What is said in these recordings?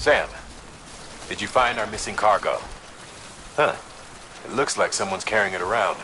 Sam, did you find our missing cargo? Huh. It looks like someone's carrying it around.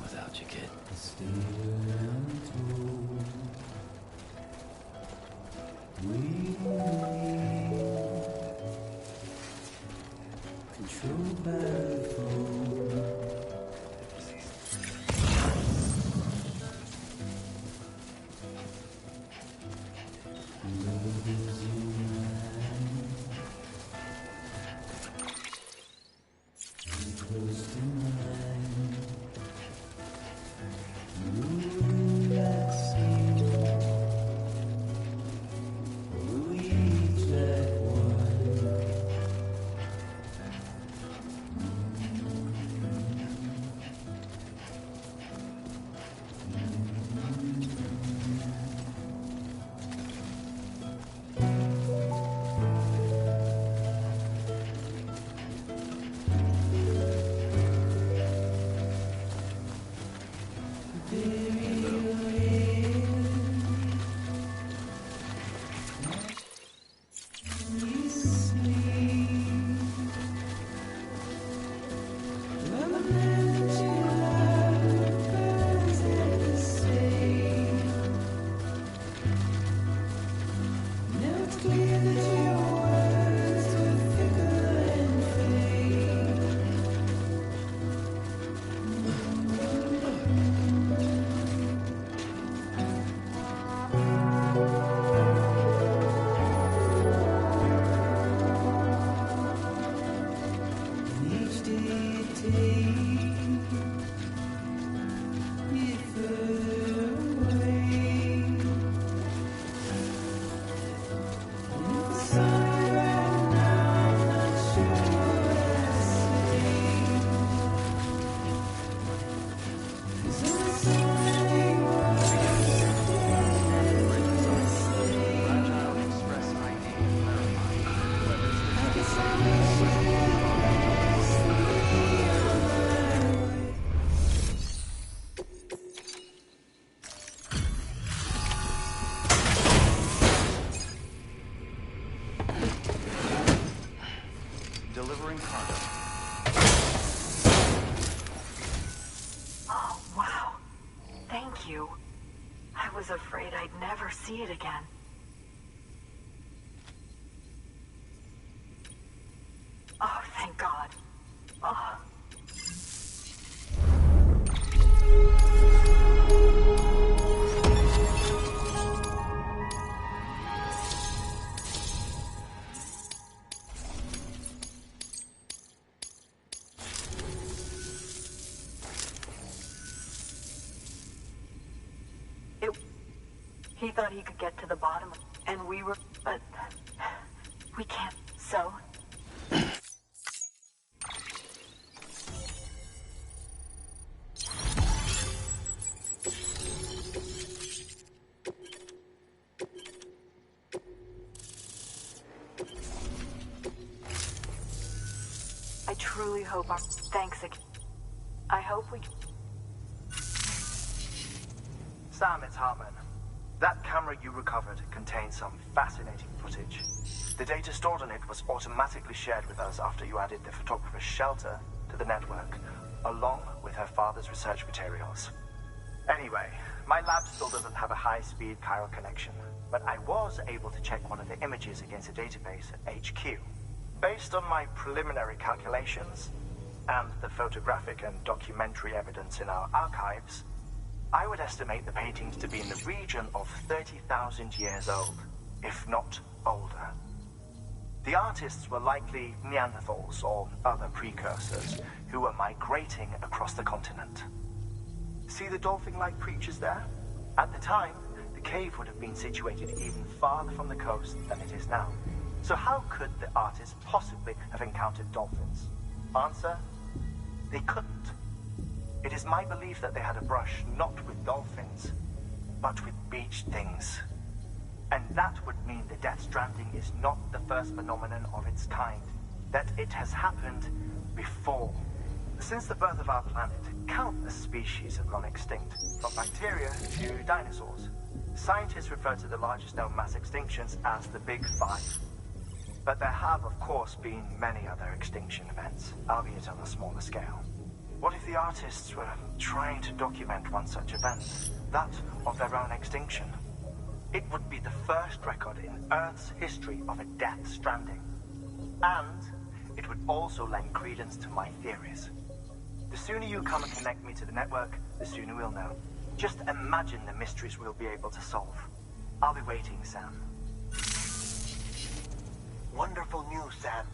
Without you, kid. Controlled by the phone. Love is in mine. Close to mine. was afraid I'd never see it again. Oh, thank God. Oh. He thought he could get to the bottom, and we were, but we can't, so... I truly hope our... Thanks again. I hope we... Sam, it's Hartman. That camera you recovered contains some fascinating footage. The data stored on it was automatically shared with us after you added the photographer's shelter to the network, along with her father's research materials. Anyway, my lab still doesn't have a high-speed chiral connection, but I was able to check one of the images against a database at HQ. Based on my preliminary calculations, and the photographic and documentary evidence in our archives, I would estimate the paintings to be in the region of 30,000 years old, if not older. The artists were likely Neanderthals or other precursors who were migrating across the continent. See the dolphin-like creatures there? At the time, the cave would have been situated even farther from the coast than it is now. So how could the artists possibly have encountered dolphins? Answer: they couldn't. It is my belief that they had a brush not with dolphins, but with beach things. And that would mean the Death Stranding is not the first phenomenon of its kind, that it has happened before. Since the birth of our planet, countless species have gone extinct, from bacteria to dinosaurs. Scientists refer to the largest known mass extinctions as the Big Five. But there have, of course, been many other extinction events, albeit on a smaller scale. What if the artists were trying to document one such event, that of their own extinction? It would be the first record in Earth's history of a Death Stranding. And it would also lend credence to my theories. The sooner you come and connect me to the network, the sooner we'll know. Just imagine the mysteries we'll be able to solve. I'll be waiting, Sam. Wonderful news, Sam.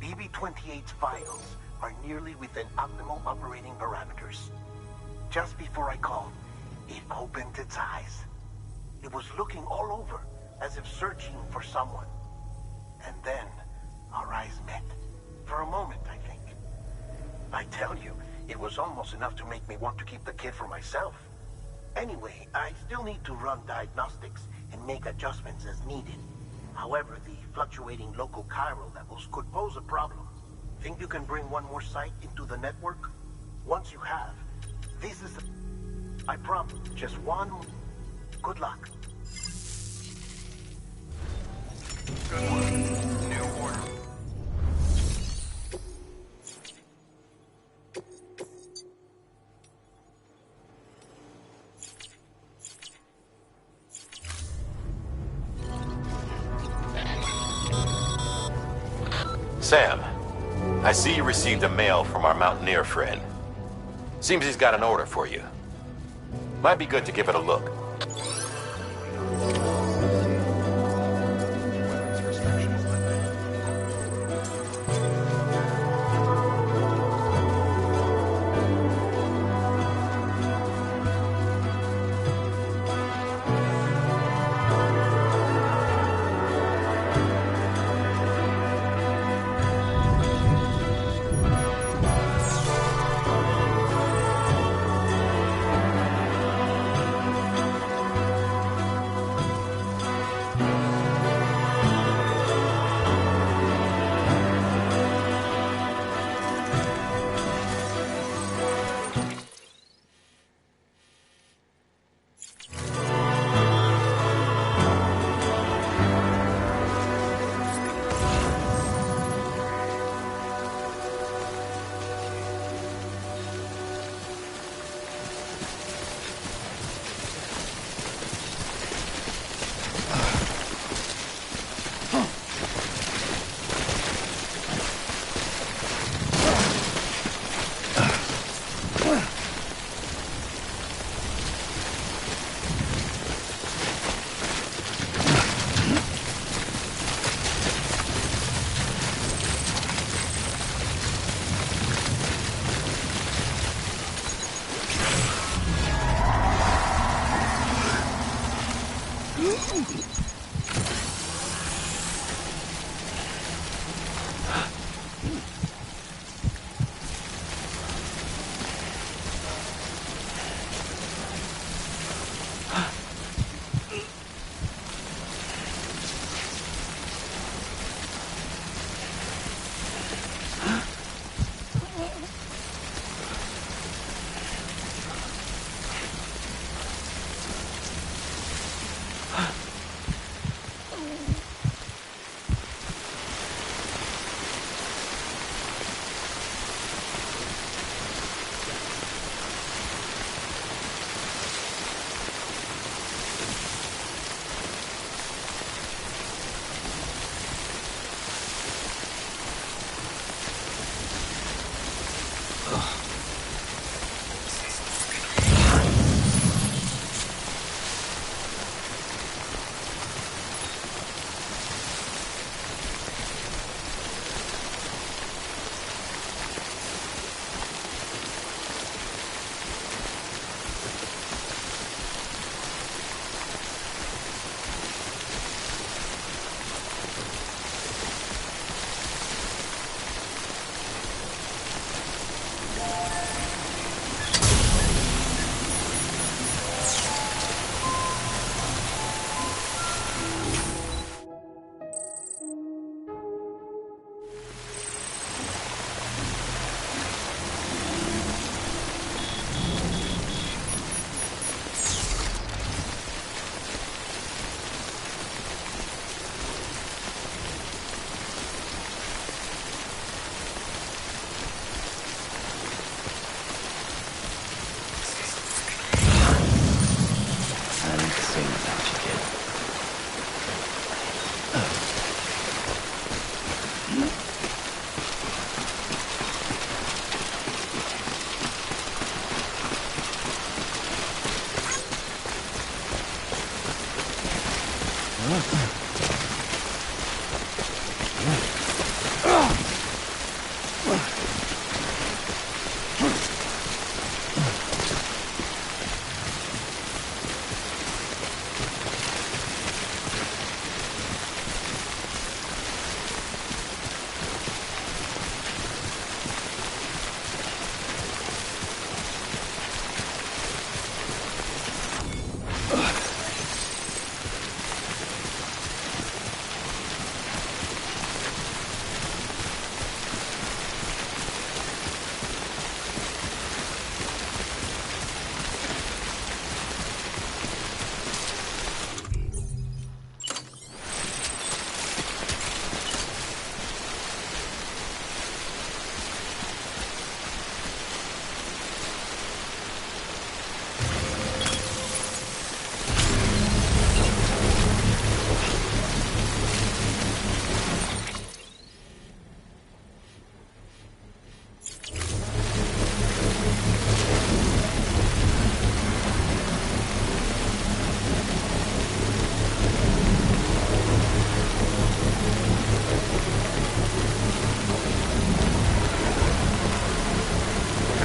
BB-28's vitals are nearly within optimal operating parameters. Just before I called, it opened its eyes. It was looking all over, as if searching for someone. And then, our eyes met. For a moment, I think. I tell you, it was almost enough to make me want to keep the kid for myself. Anyway, I still need to run diagnostics and make adjustments as needed. However, the fluctuating local chiral levels could pose a problem. Think you can bring one more site into the network? Once you have, this is... I promise, just one... Good luck. Good one. New order. Sam, I see you received a mail from our mountaineer friend. Seems he's got an order for you. Might be good to give it a look.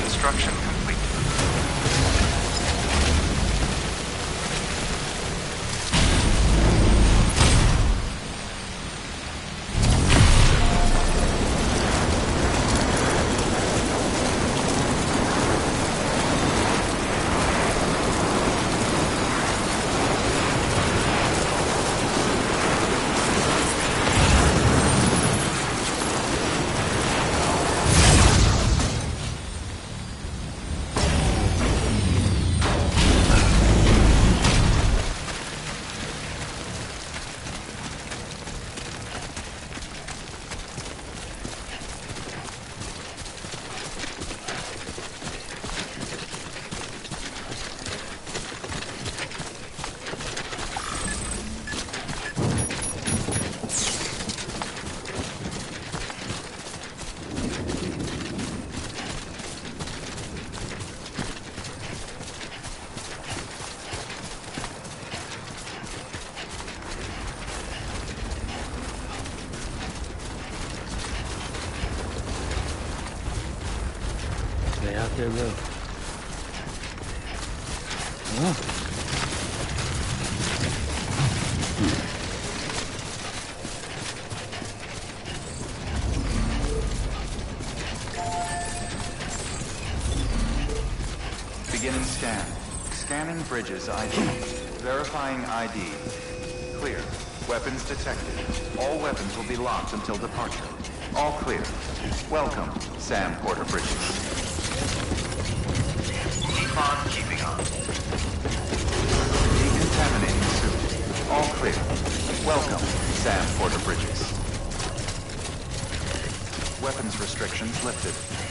Construction complete. Stay out there low. Oh. Bridges ID. Verifying ID. Clear. Weapons detected. All weapons will be locked until departure. All clear. Welcome, Sam Porter Bridges. Keep on keeping on. Decontaminating suit. All clear. Welcome, Sam Porter Bridges. Weapons restrictions lifted.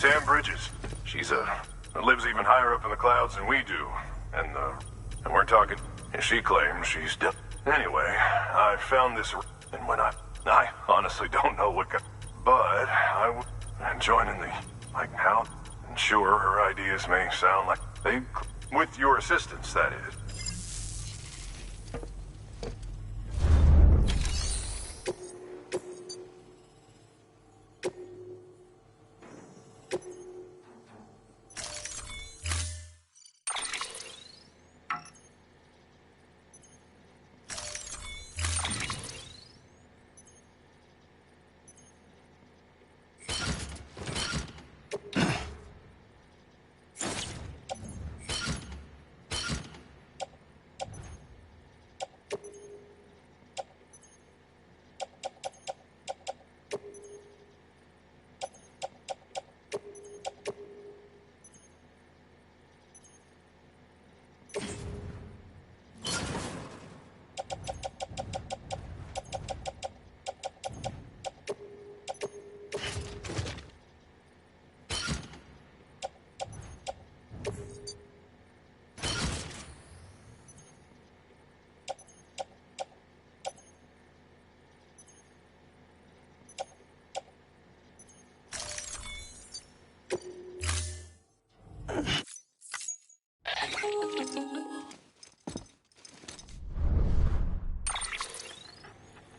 Sam Bridges. She's lives even higher up in the clouds than we do. And we're talking, and she claims she's dead. Anyway, I found this, and when I honestly don't know what, but and joining the, like, how, and sure, her ideas may sound like they, with your assistance, that is.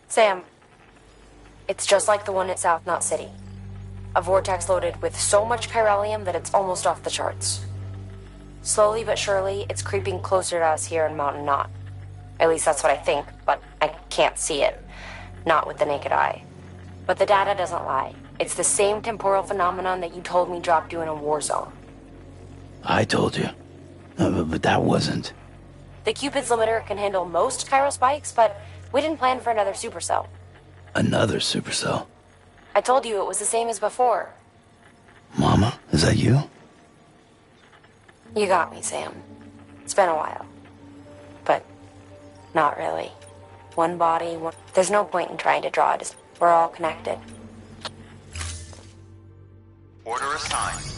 Sam, it's just like the one at South Knot City. A vortex loaded with so much chiralium that it's almost off the charts. Slowly but surely, it's creeping closer to us here in Mountain Knot. At least that's what I think, but I can't see it. Not with the naked eye. But the data doesn't lie. It's the same temporal phenomenon that you told me dropped you in a war zone. I told you. But that wasn't. The Cupid's limiter can handle most chiral spikes, but we didn't plan for another supercell. Another supercell? I told you it was the same as before. Mama, is that you? You got me, Sam. It's been a while. But not really. One body, one... There's no point in trying to draw it. We're all connected. Order assigned.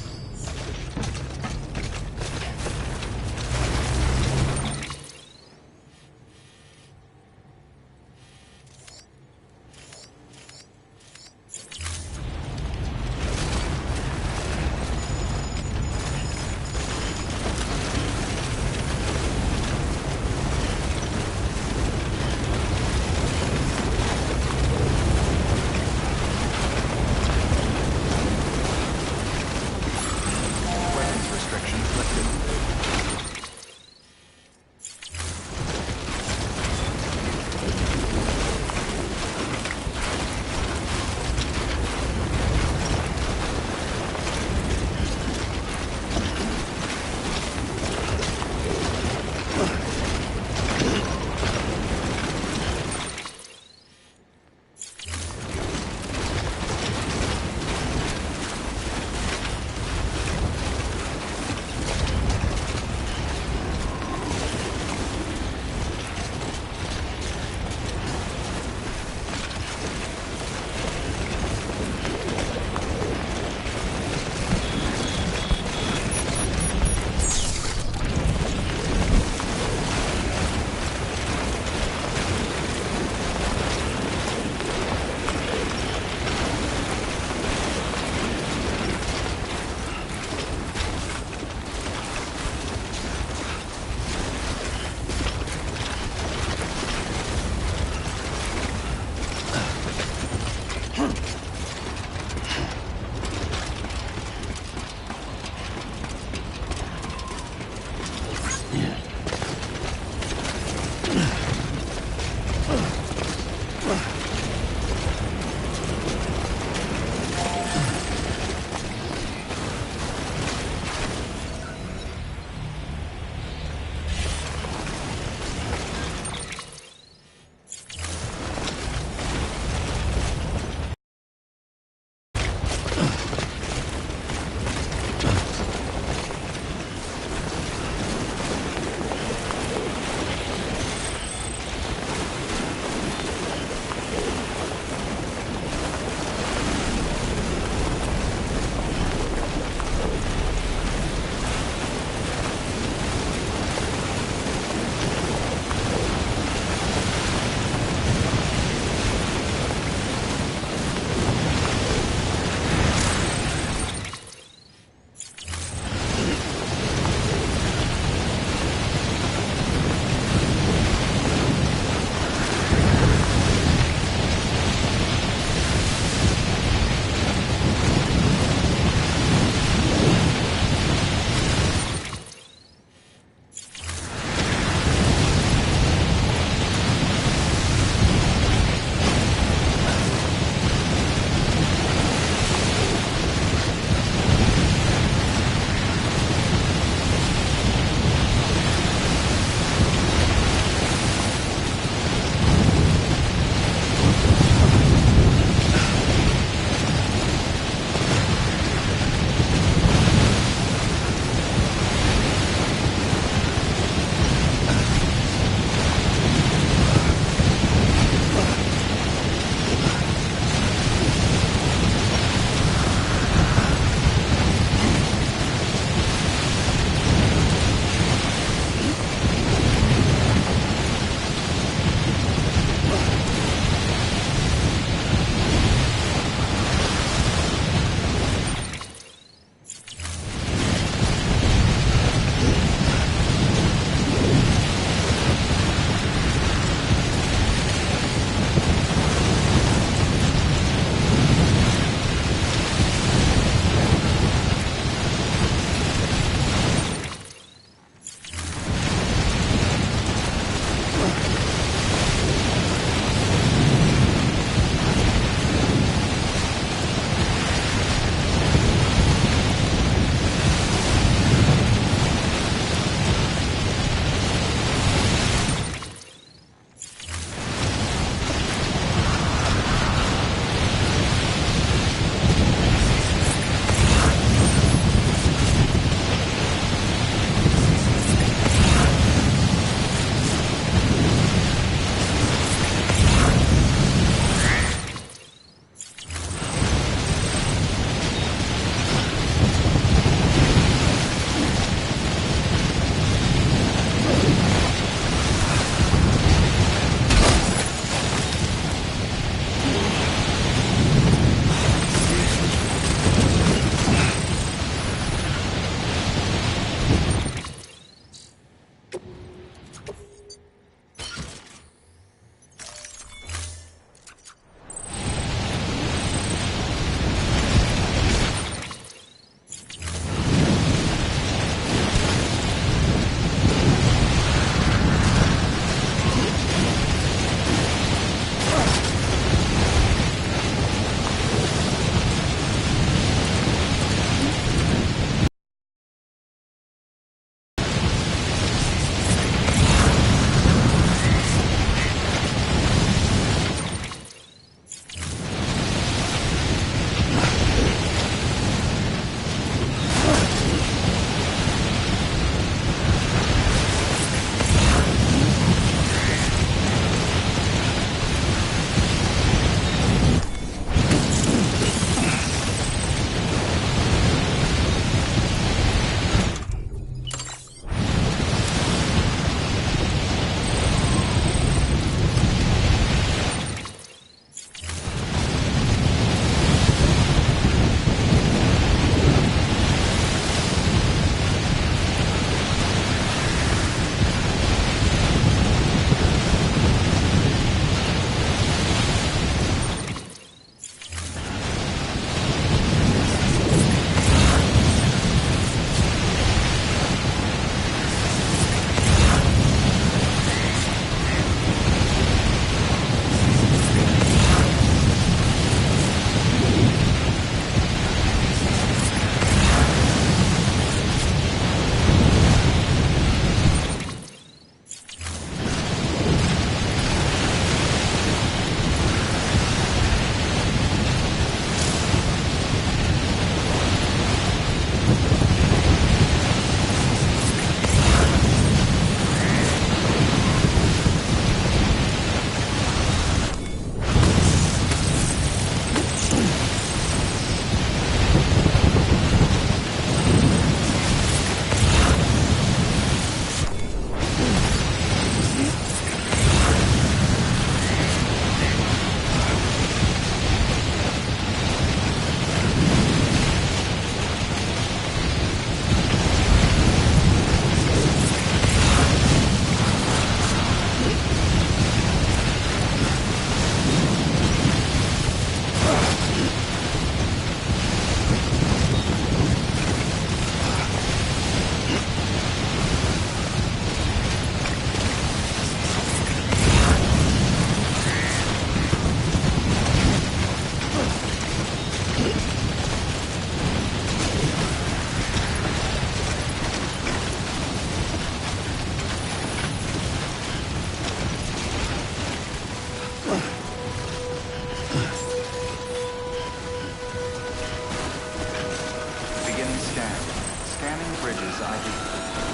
Weapons ID.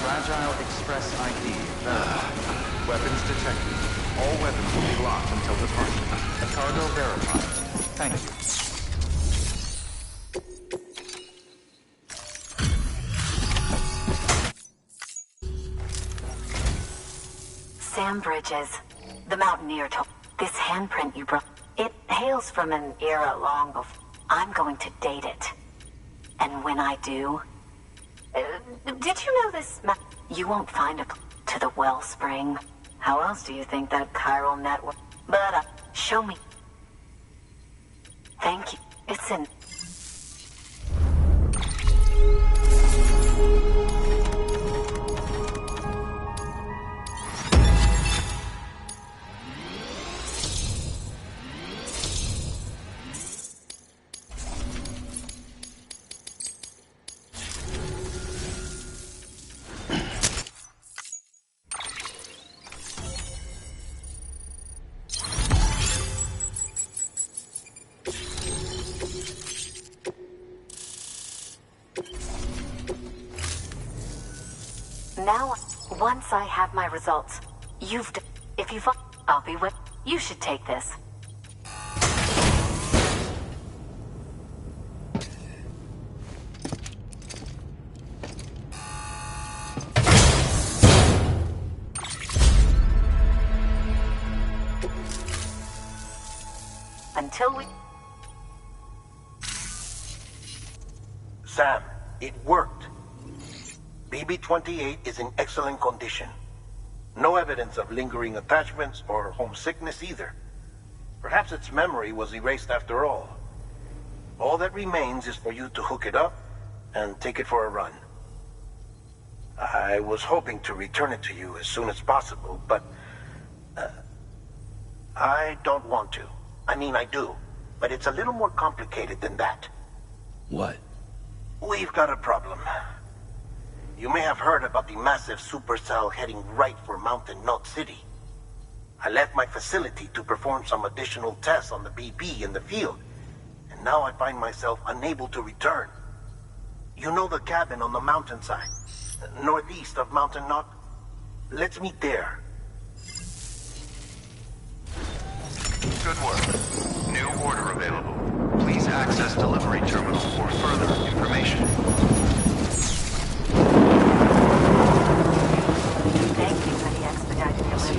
Fragile Express ID verified. Weapons detected. All weapons will be locked until departure. Cargo verified. Thank you. Sam Bridges, the Mountaineer told this handprint you brought. It hails from an era long before. I'm going to date it. And when I do... did you know this? You won't find a to the wellspring. How else do you think that chiral network... But, show me. Thank you. It's in... Now, once I have my results, if you find, I'll be with. You should take this. Until we... Sam, it worked. BB-28 is in excellent condition. No evidence of lingering attachments or homesickness either. Perhaps its memory was erased after all. All that remains is for you to hook it up and take it for a run. I was hoping to return it to you as soon as possible, but... I don't want to. I mean, I do. But it's a little more complicated than that. What? We've got a problem. You may have heard about the massive supercell heading right for Mountain Knot City. I left my facility to perform some additional tests on the BB in the field, and now I find myself unable to return. You know the cabin on the mountainside, northeast of Mountain Knot? Let's meet there. Good work. New order available. Please access delivery terminal for further information. Thank you for the expedited delivery.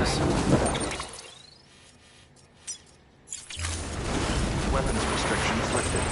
Weapons restrictions lifted.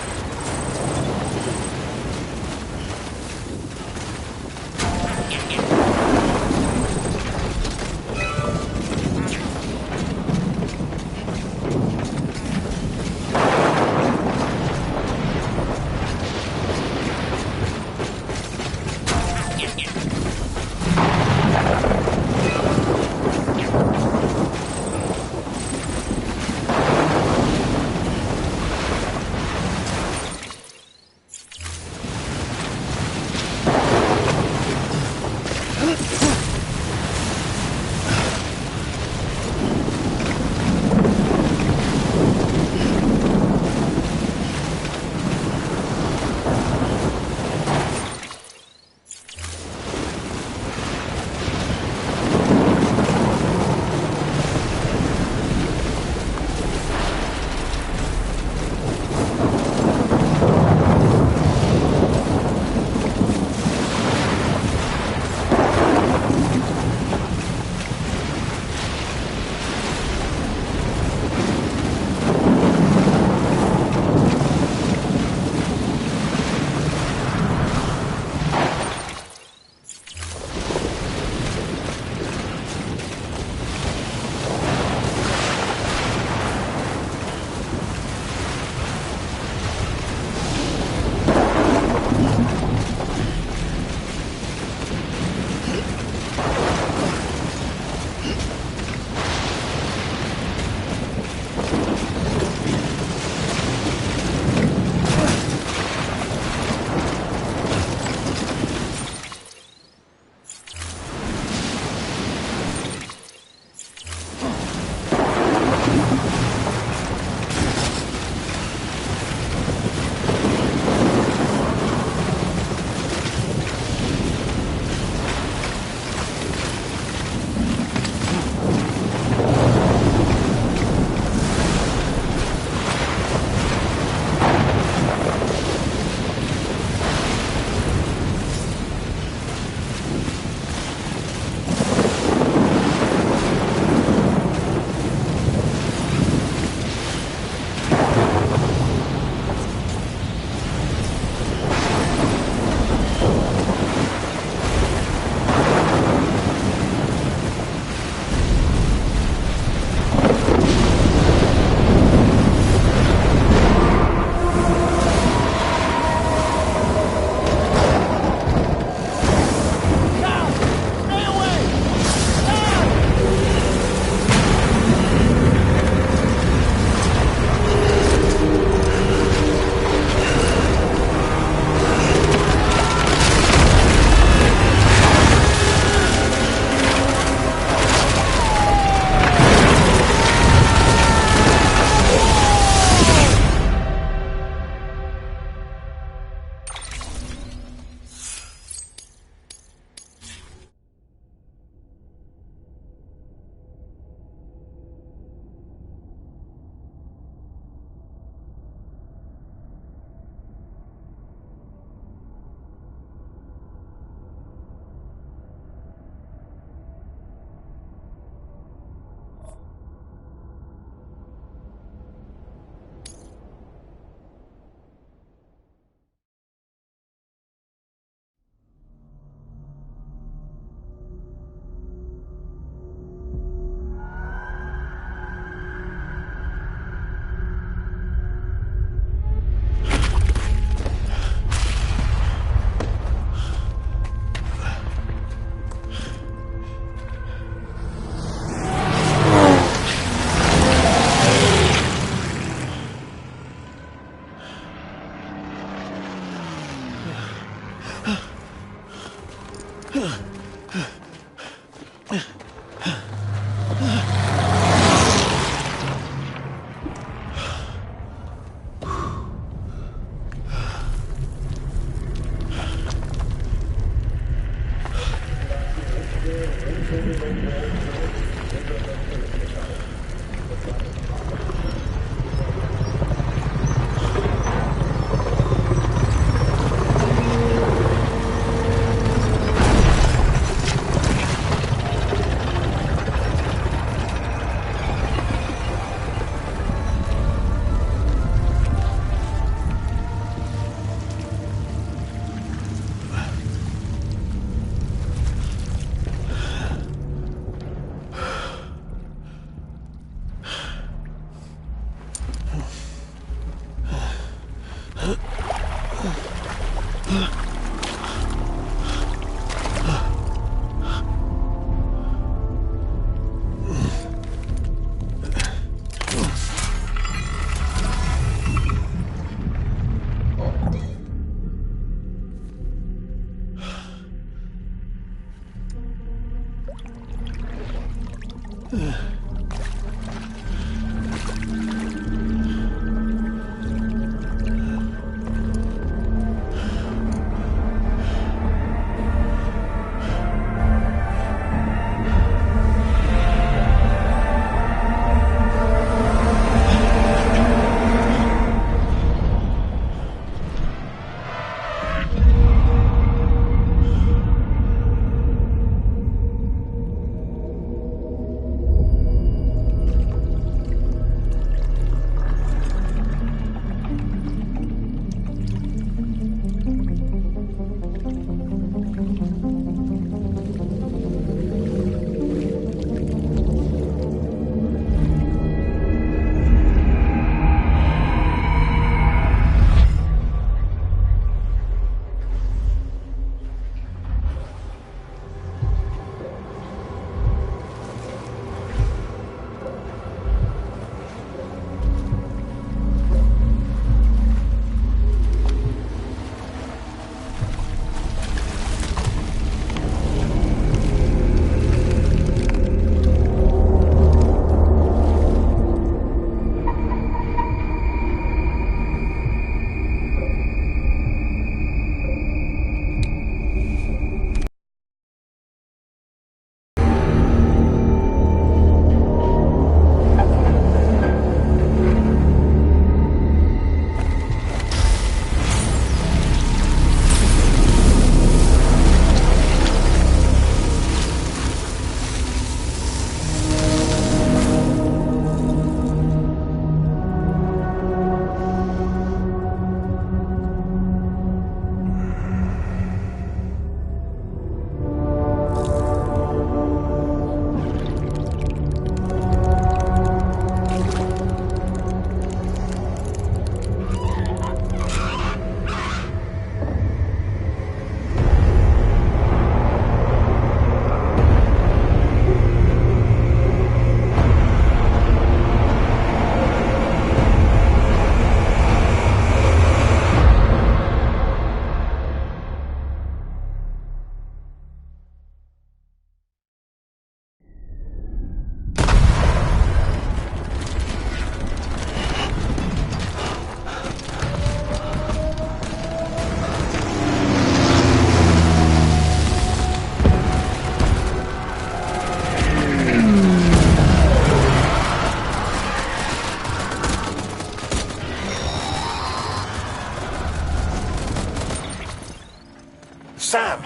Sam!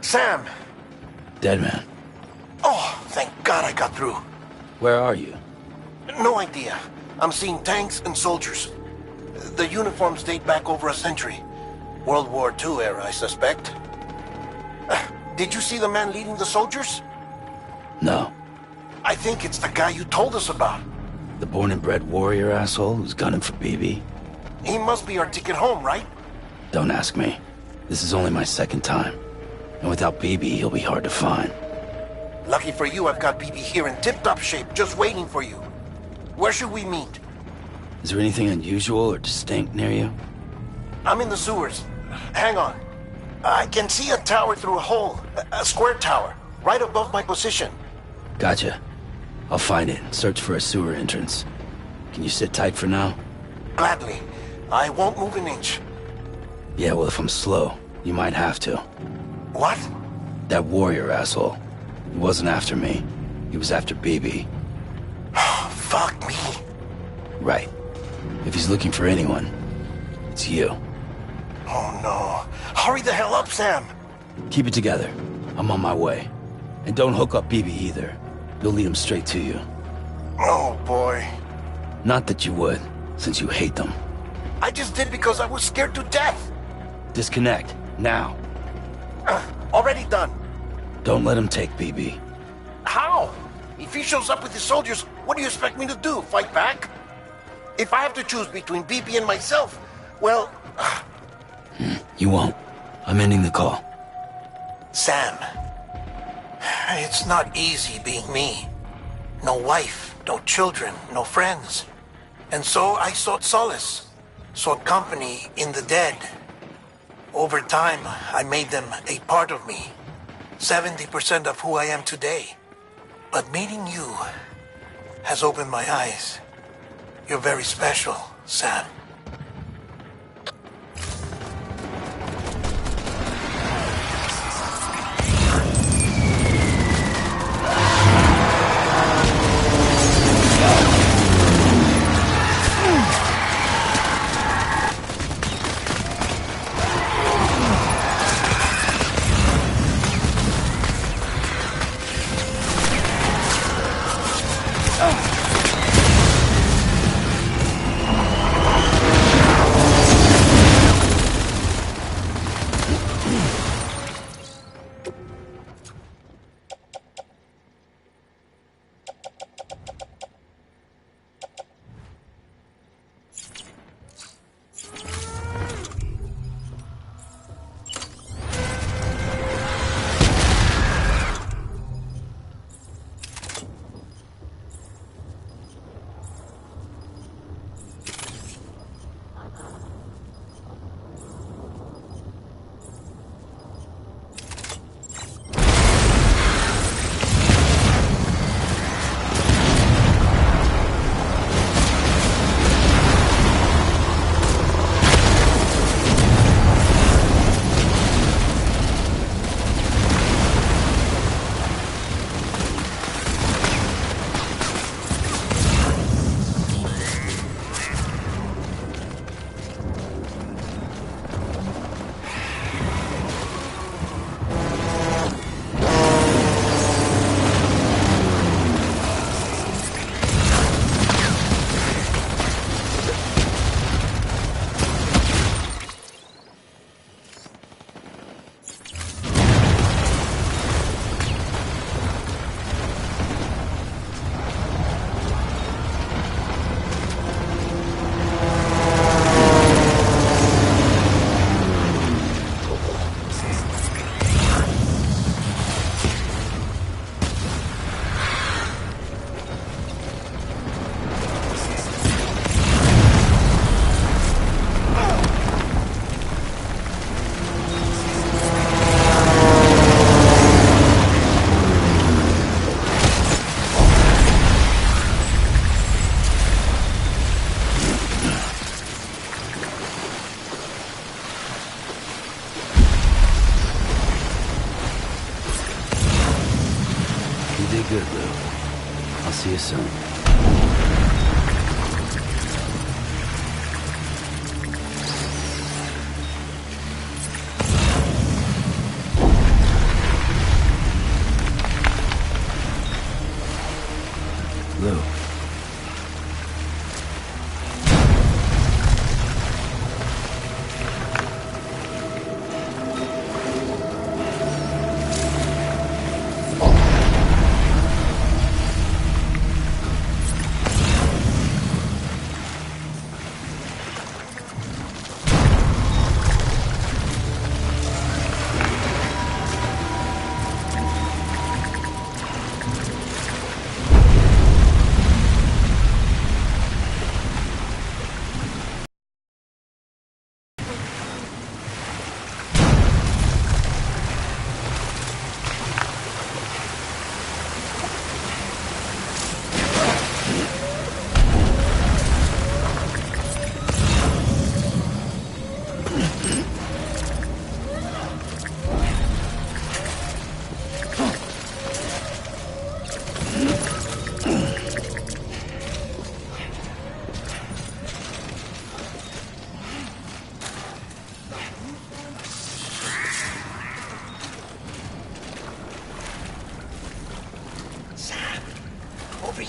Sam! Dead man. Oh, thank God I got through. Where are you? No idea. I'm seeing tanks and soldiers. The uniforms date back over a century. World War II era, I suspect. Did you see the man leading the soldiers? No. I think it's the guy you told us about. The born and bred warrior asshole who's gunning for BB? He must be our ticket home, right? Don't ask me. This is only my second time. And without BB, he'll be hard to find. Lucky for you, I've got BB here in tip-top shape, just waiting for you. Where should we meet? Is there anything unusual or distinct near you? I'm in the sewers. Hang on. I can see a tower through a hole. A square tower, right above my position. Gotcha. I'll find it and search for a sewer entrance. Can you sit tight for now? Gladly. I won't move an inch. Yeah, well, if I'm slow, you might have to. What? That warrior asshole. He wasn't after me. He was after BB. Fuck me. Right. If he's looking for anyone, it's you. Oh no. Hurry the hell up, Sam. Keep it together. I'm on my way. And don't hook up BB either. You'll lead him straight to you. Oh boy. Not that you would, since you hate them. I just did because I was scared to death. Disconnect, now. Already done. Don't let him take BB. How? If he shows up with his soldiers, what do you expect me to do? Fight back? If I have to choose between BB and myself, well... You won't. I'm ending the call. Sam, it's not easy being me. No wife, no children, no friends. And so I sought solace, sought company in the dead. Over time, I made them a part of me. 70% of who I am today. But meeting you has opened my eyes. You're very special, Sam. Good, Lou. I'll see you soon. Lou.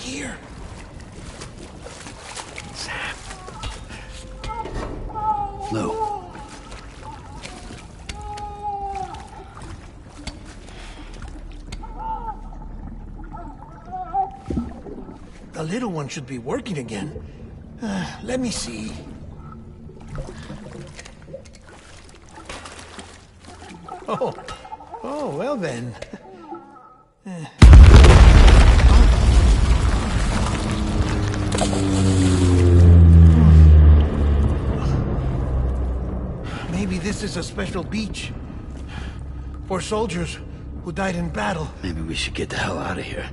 here. Sam. Lou. The little one should be working again. Let me see. Oh, well then. Maybe this is a special beach for soldiers who died in battle. Maybe we should get the hell out of here.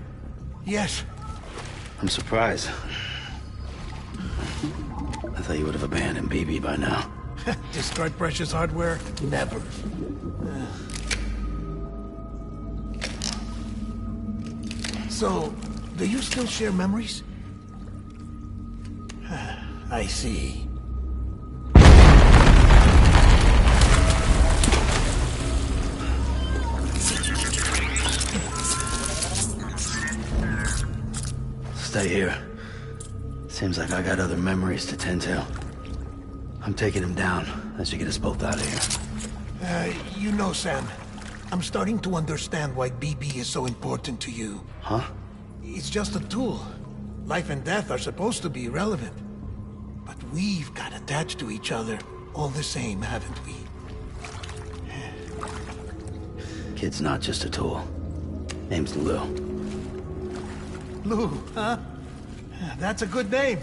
Yes. I'm surprised. I thought you would have abandoned BB by now. Destroy precious hardware? Never. So, do you still share memories? I see. Stay here. Seems like I got other memories to tend to. I'm taking him down. That should get us both out of here. You know, Sam, I'm starting to understand why BB is so important to you. Huh? It's just a tool. Life and death are supposed to be irrelevant. But we've got attached to each other all the same, haven't we? Kid's not just a tool. Name's Lou. Lou, huh? That's a good name.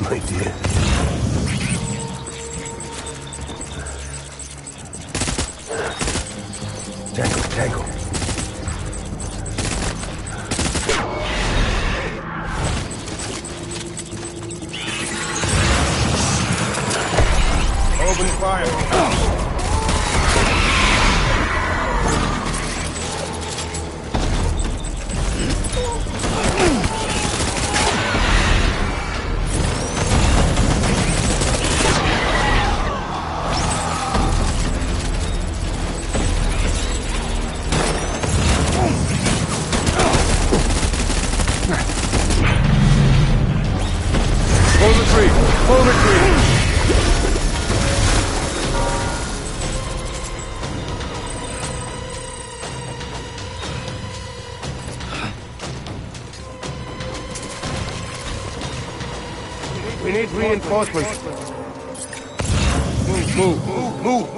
My dear. Tango. Open fire. Full retreat. We need reinforcements. Move.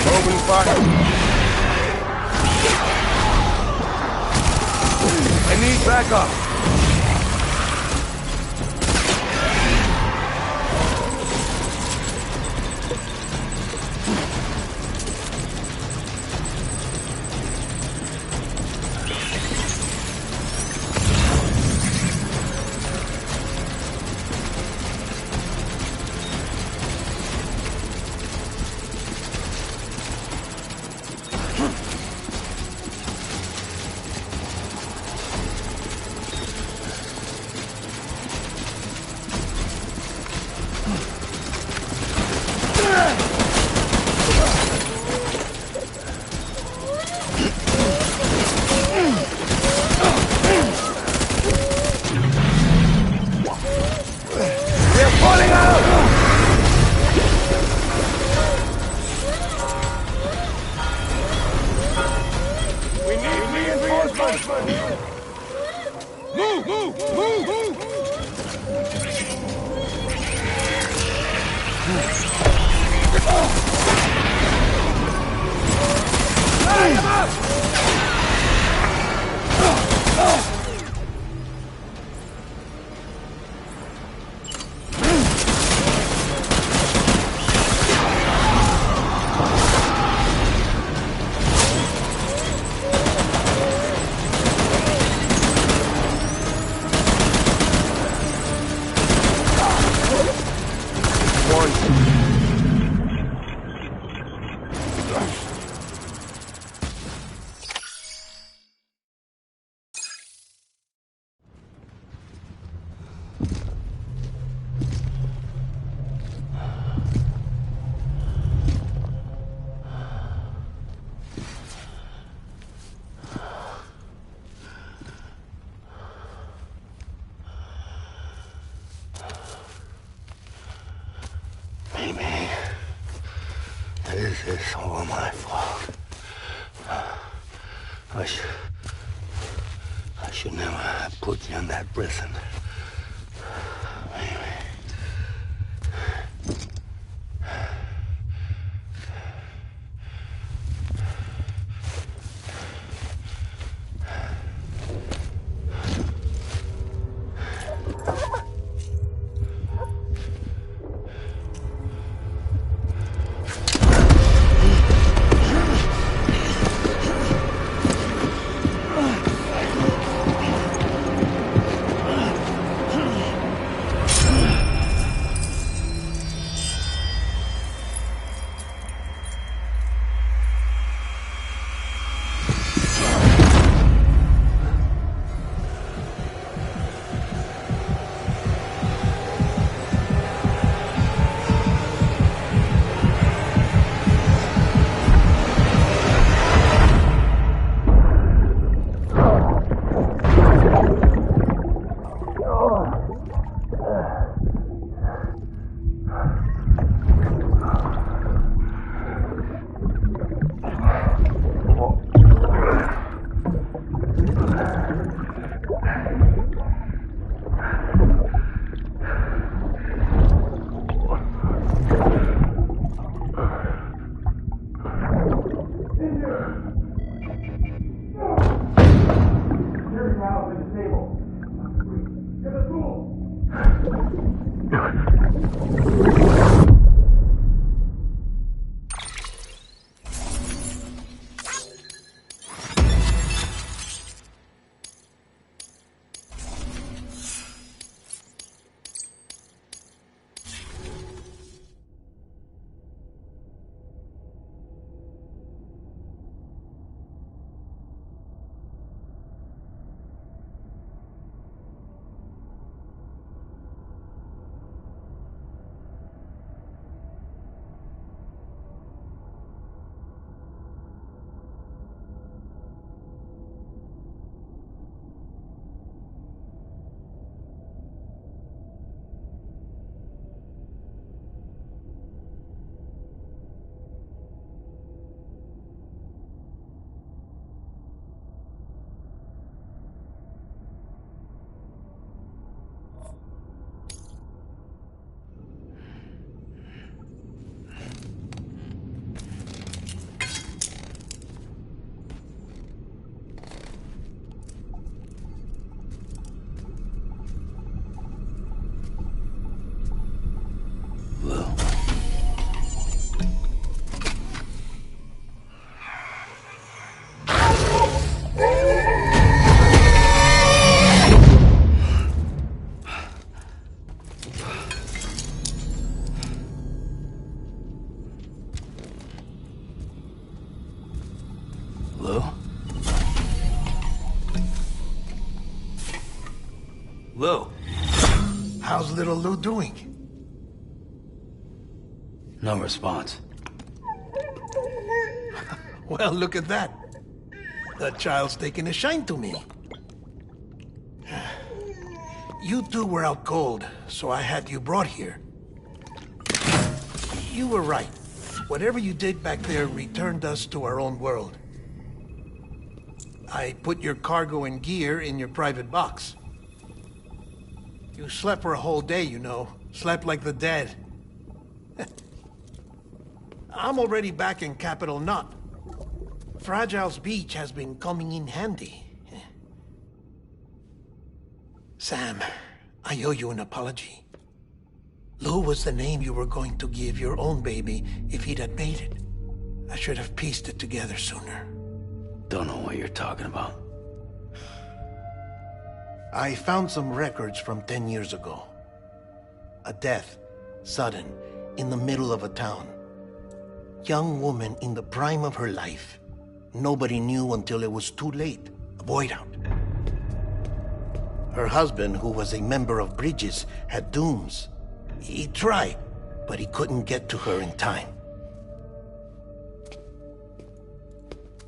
Open fire. I need backup. It's all my fault. I should never have put you in that prison. Maybe. Lou? Lou? How's little Lou doing? No response. Well, look at that. The child's taking a shine to me. You two were out cold, so I had you brought here. You were right. Whatever you did back there returned us to our own world. I put your cargo and gear in your private box. You slept for a whole day, you know. Slept like the dead. I'm already back in Capital Knot. Fragile's beach has been coming in handy. Sam, I owe you an apology. Lou was the name you were going to give your own baby if he'd had made it. I should have pieced it together sooner. Don't know what you're talking about. I found some records from 10 years ago. A death, sudden, in the middle of a town. Young woman in the prime of her life. Nobody knew until it was too late. A void out. Her husband, who was a member of Bridges, had dooms. He tried, but he couldn't get to her in time.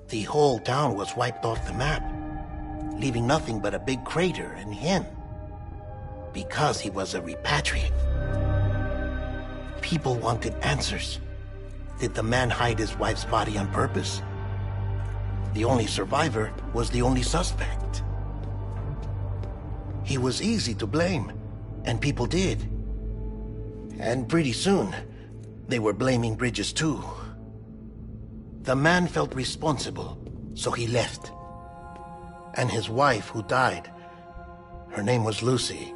The whole town was wiped off the map, leaving nothing but a big crater and him. Because he was a repatriate. People wanted answers. Did the man hide his wife's body on purpose? The only survivor was the only suspect. He was easy to blame, and people did. And pretty soon, they were blaming Bridges too. The man felt responsible, so he left. And his wife, who died, her name was Lucy.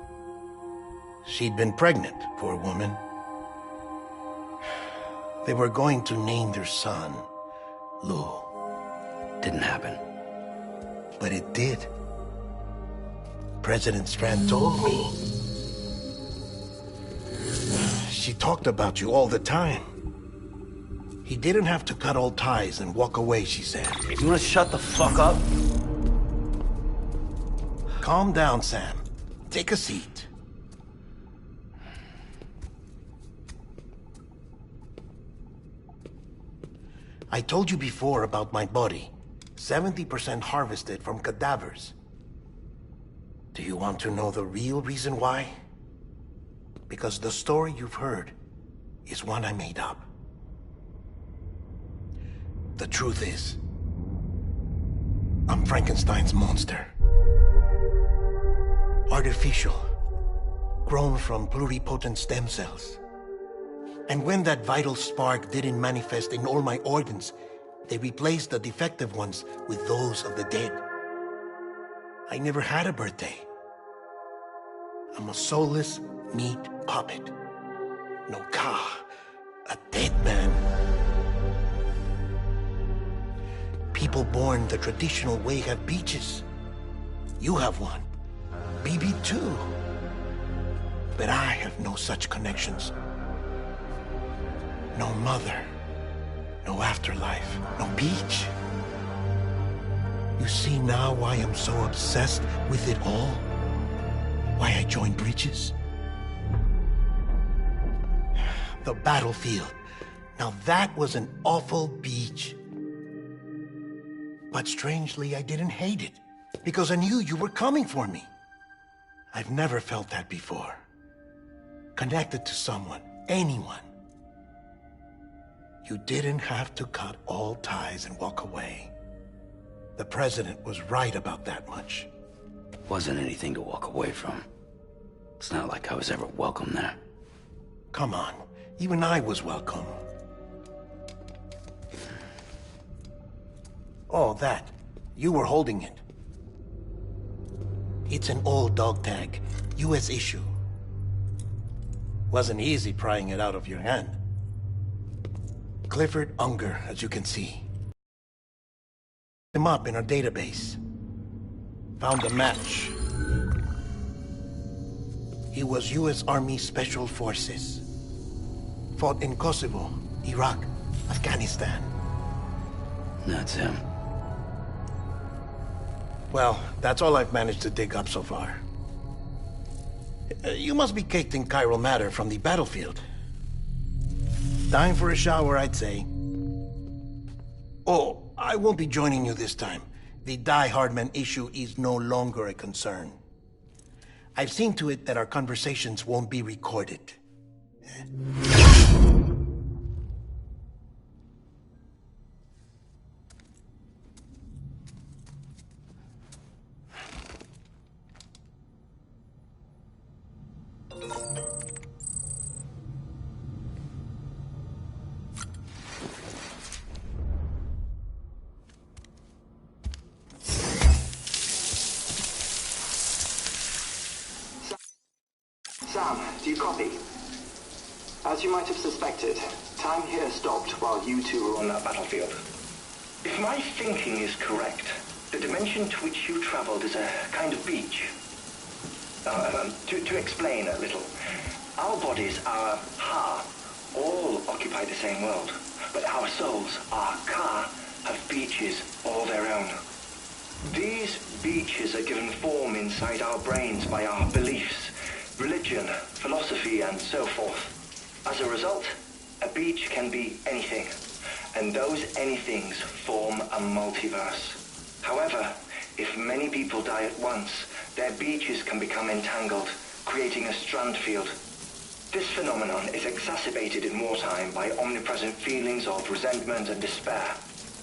She'd been pregnant, poor woman. They were going to name their son Lou. Didn't happen. But it did. President Strand told me. She talked about you all the time. He didn't have to cut all ties and walk away, she said. You wanna shut the fuck up? Calm down, Sam. Take a seat. I told you before about my body. 70% harvested from cadavers. Do you want to know the real reason why? Because the story you've heard is one I made up. The truth is, I'm Frankenstein's monster. Artificial, grown from pluripotent stem cells. And when that vital spark didn't manifest in all my organs, they replaced the defective ones with those of the dead. I never had a birthday. I'm a soulless meat puppet. no car, a dead man. People born the traditional way have beaches. You have one. BB too. But I have no such connections. No mother. No afterlife. No beach. You see now why I'm so obsessed with it all? Why I joined Bridges? The battlefield. Now that was an awful beach. But strangely, I didn't hate it. Because I knew you were coming for me. I've never felt that before. Connected to someone, anyone. You didn't have to cut all ties and walk away. The president was right about that much. Wasn't anything to walk away from. It's not like I was ever welcome there. Come on, even I was welcome. Oh, that. You were holding it. It's an old dog tag, US issue. Wasn't easy prying it out of your hand. Clifford Unger, as you can see. Him up in our database. Found a match. He was US Army Special Forces. Fought in Kosovo, Iraq, Afghanistan. That's him. Well, that's all I've managed to dig up so far. You must be caked in chiral matter from the battlefield. Time for a shower, I'd say. Oh, I won't be joining you this time. The Die Hardman issue is no longer a concern. I've seen to it that our conversations won't be recorded. Sam, do you copy? As you might have suspected, time here stopped while you two were on that battlefield. If my thinking is correct, the dimension to which you traveled is a kind of beach. To explain a little, our bodies, our Ha, all occupy the same world, but our souls, our Ka, have beaches all their own. These beaches are given form inside our brains by our beliefs, religion, philosophy, and so forth. As a result, a beach can be anything, and those anythings form a multiverse. However, if many people die at once, their beaches can become entangled, creating a strand field. This phenomenon is exacerbated in wartime by omnipresent feelings of resentment and despair.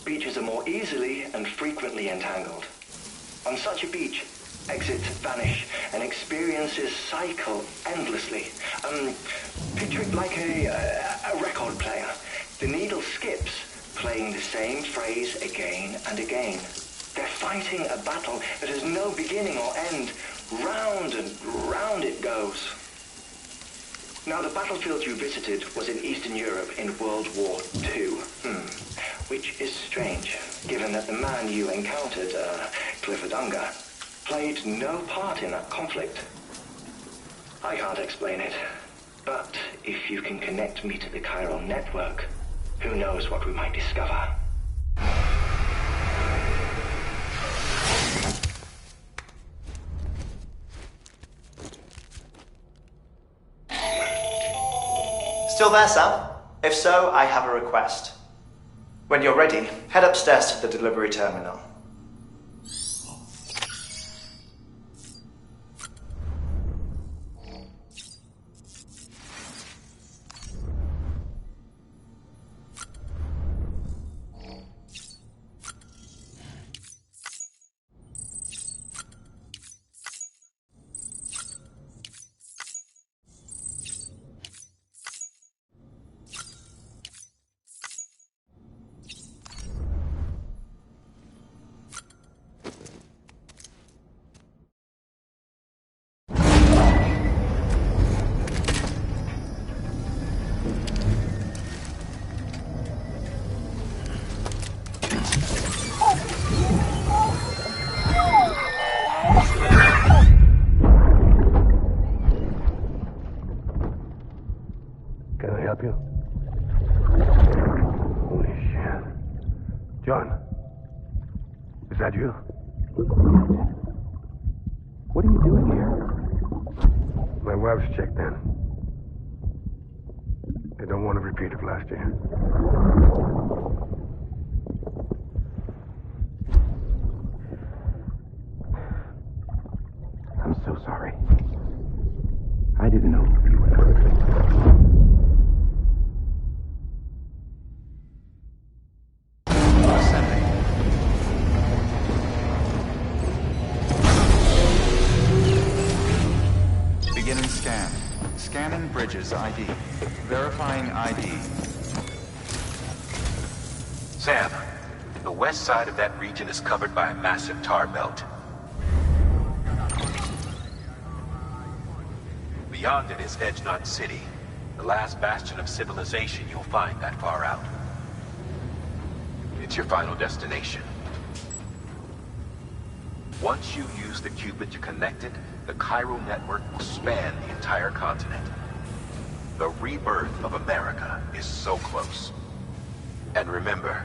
Beaches are more easily and frequently entangled. On such a beach, exits vanish and experiences cycle endlessly. Picture it like a record player. The needle skips, playing the same phrase again and again. They're fighting a battle that has no beginning or end. Round and round it goes. Now, the battlefield you visited was in Eastern Europe in World War II. Which is strange, given that the man you encountered, Clifford Unger, played no part in that conflict. I can't explain it, but if you can connect me to the chiral network, who knows what we might discover. Still there, Sam? If so, I have a request. When you're ready, head upstairs to the delivery terminal. Can I help you? Holy shit. John. Is that you? What are you doing here? My wife's checked in. They don't want to repeat of last year. I'm so sorry. I didn't know you were coming. Beginning scan. Scanning Bridges ID. Verifying ID. Sam, the west side of that region is covered by a massive tar belt. Beyond it is Edge Knot City, the last bastion of civilization you'll find that far out. It's your final destination. Once you use the qubit to connect it, the Cairo network will span the entire continent. The rebirth of America is so close. And remember,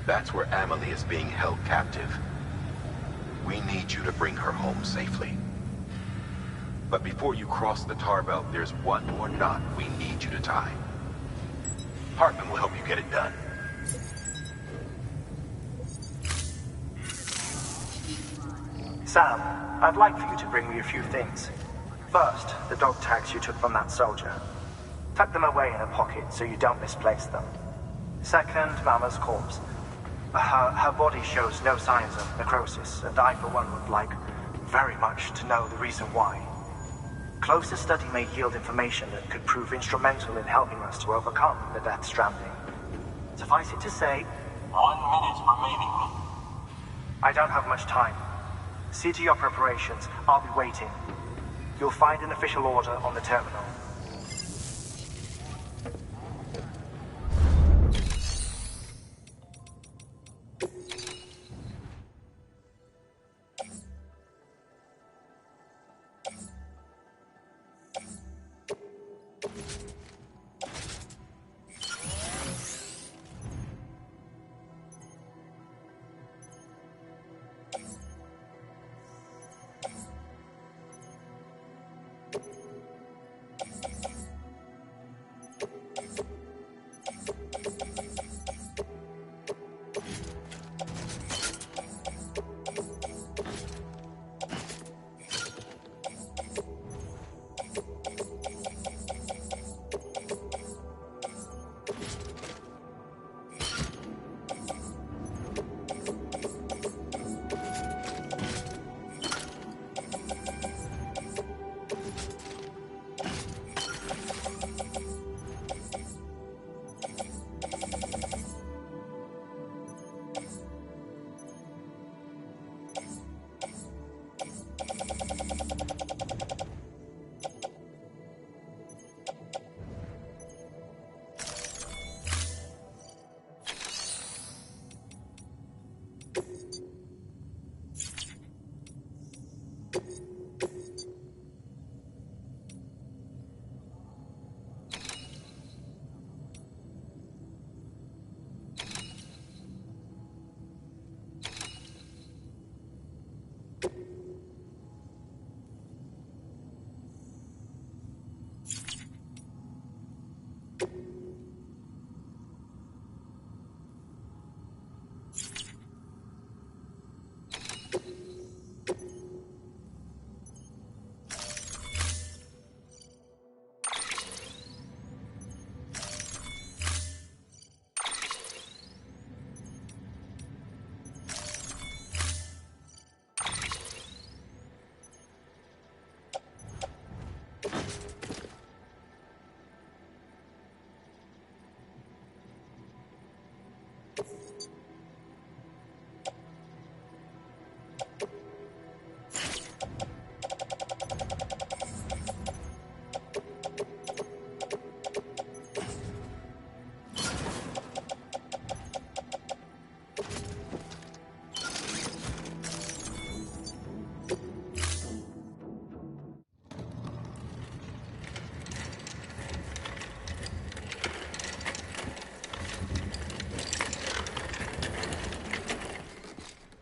that's where Amelie is being held captive. We need you to bring her home safely. But before you cross the tar belt, there's one more knot we need you to tie. Hartman will help you get it done. Sam, I'd like for you to bring me a few things. First, the dog tags you took from that soldier. Tuck them away in a pocket so you don't misplace them. Second, Mama's corpse. Her body shows no signs of necrosis, and I, for one, would like very much to know the reason why. Closer study may yield information that could prove instrumental in helping us to overcome the Death Stranding. Suffice it to say, 1 minute remaining. I don't have much time. See to your preparations. I'll be waiting. You'll find an official order on the terminal.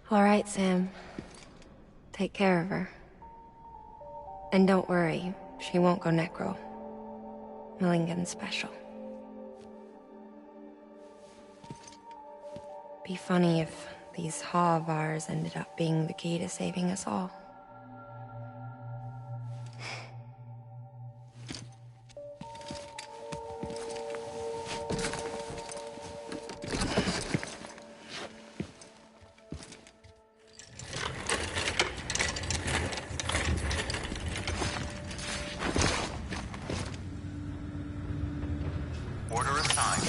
All right, Sam. Take care of her. And don't worry, she won't go necro. Millington's special. Be funny if these Ha of ours ended up being the key to saving us all. Order assigned.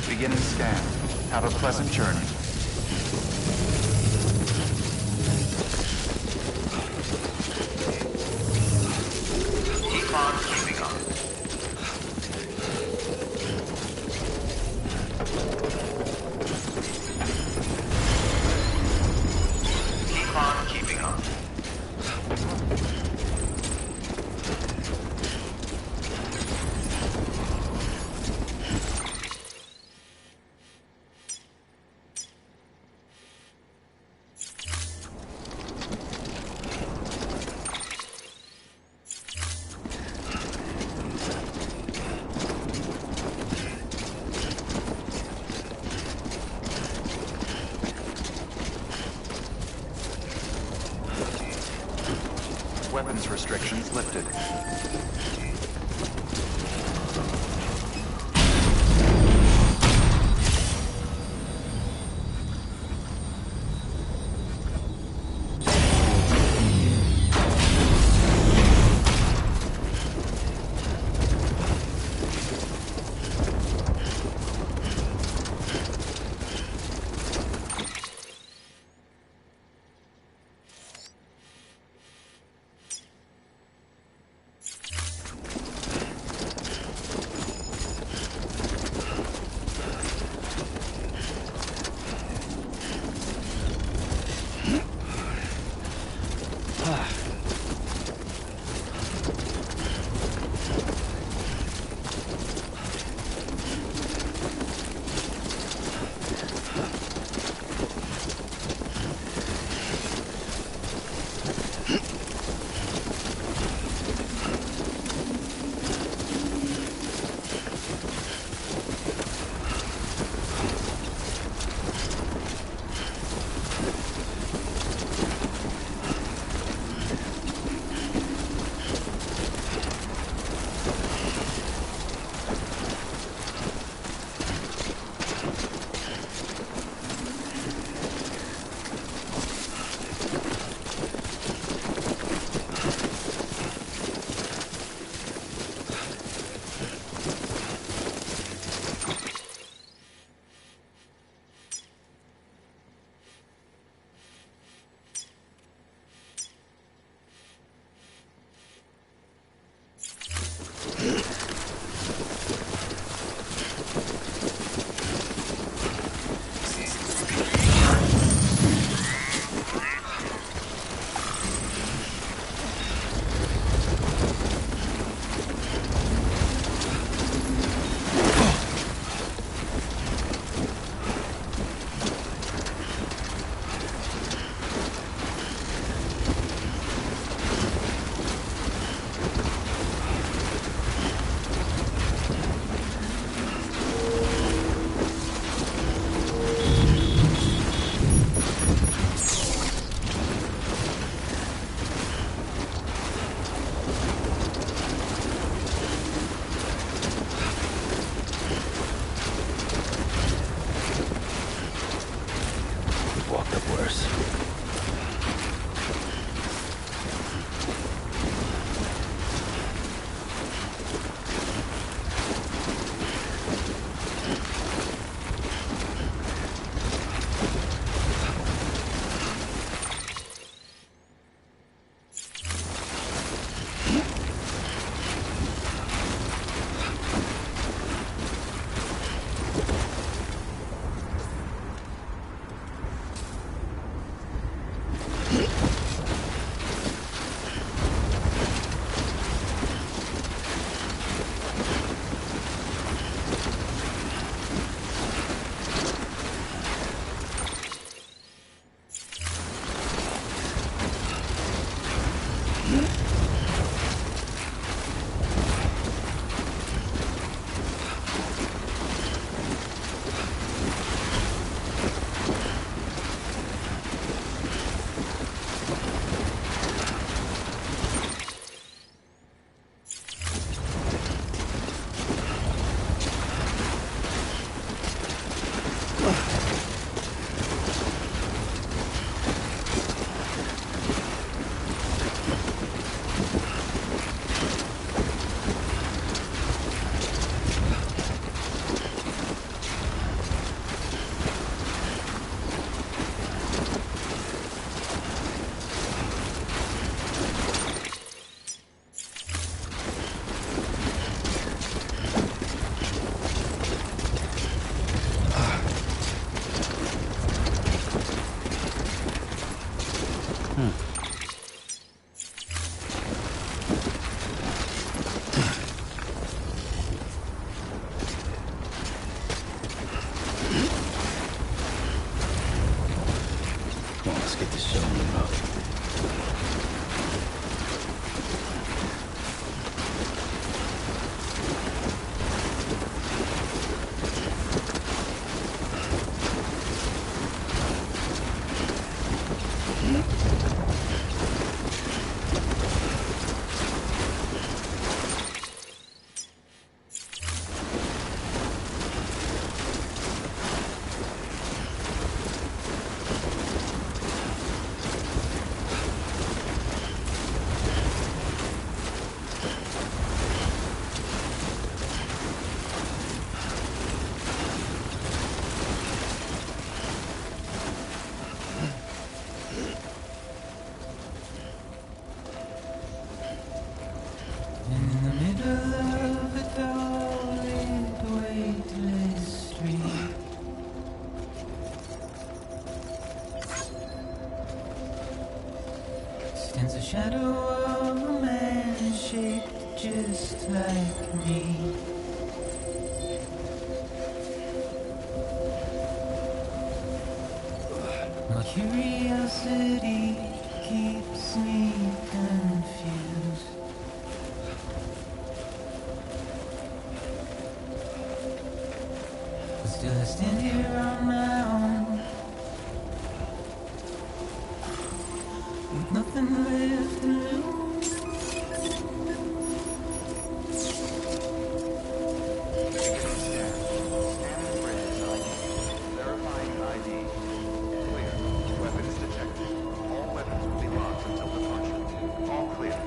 Beginning scan. Have a pleasant journey. Keep on keeping up. Keep on keeping up. Weapons restrictions lifted. Come on, let's get this show on the road. Stands a shadow of a man shaped just like me. My curiosity keeps me confused. But still I stand here on my own, with nothing left to lose. Verifying ID. Clear. Weapons detected. All weapons will be locked until departure. All clear.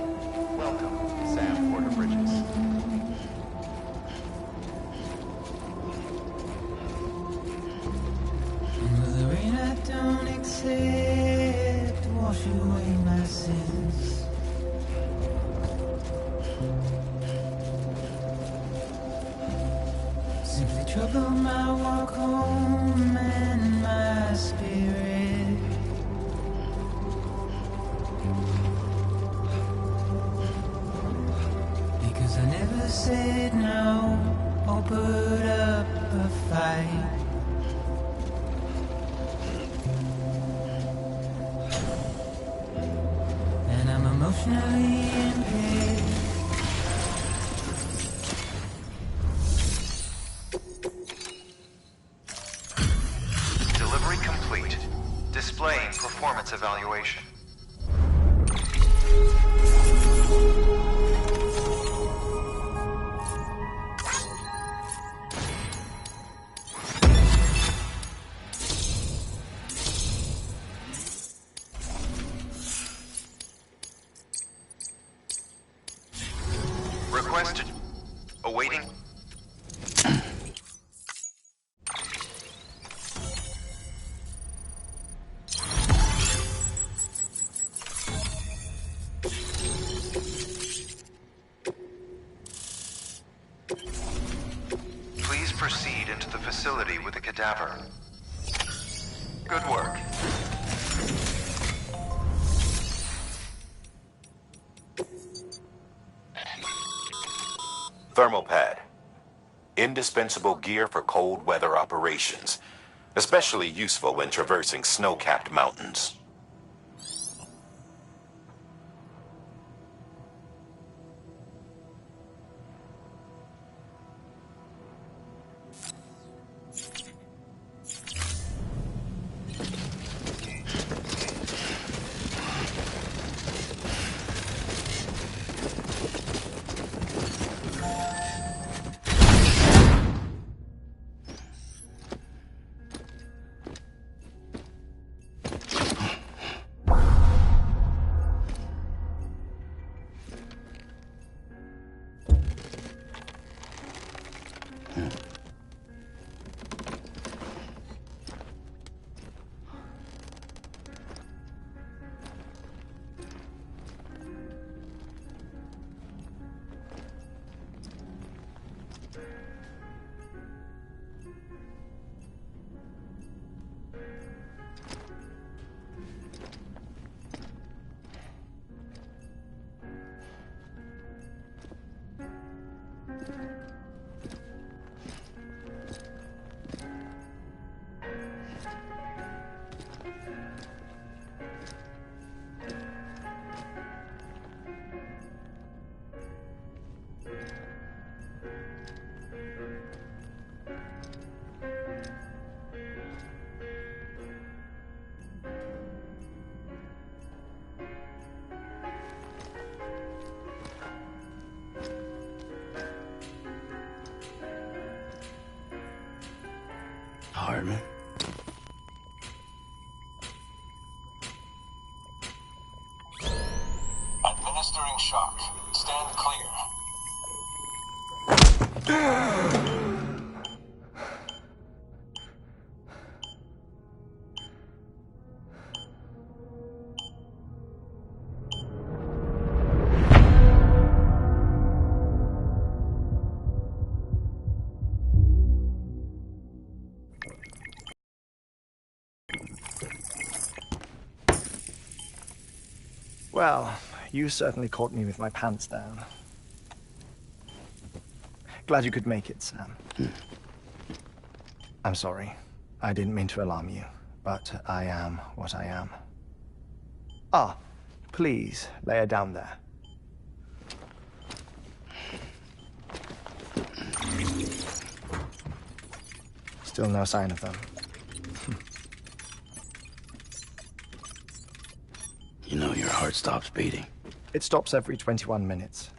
Welcome, Sam Porter Bridges. And with the rain I don't accept, wash away my sins. Simply trouble my walk home and my spirit. Because I never said no or put up a fight. And I'm emotionally impaired. Delivery complete. Displaying performance evaluation. Requested. Awaiting. Please proceed into the facility with the cadaver. Good work. Thermal pad. Indispensable gear for cold weather operations. Especially useful when traversing snow-capped mountains. compartment. Administering shock. Stand clear. Well, you certainly caught me with my pants down. Glad you could make it, Sam. I'm sorry. I didn't mean to alarm you, but I am what I am. Ah, please, lay her down there. Still no sign of them. You know your heart stops beating. It stops every 21 minutes.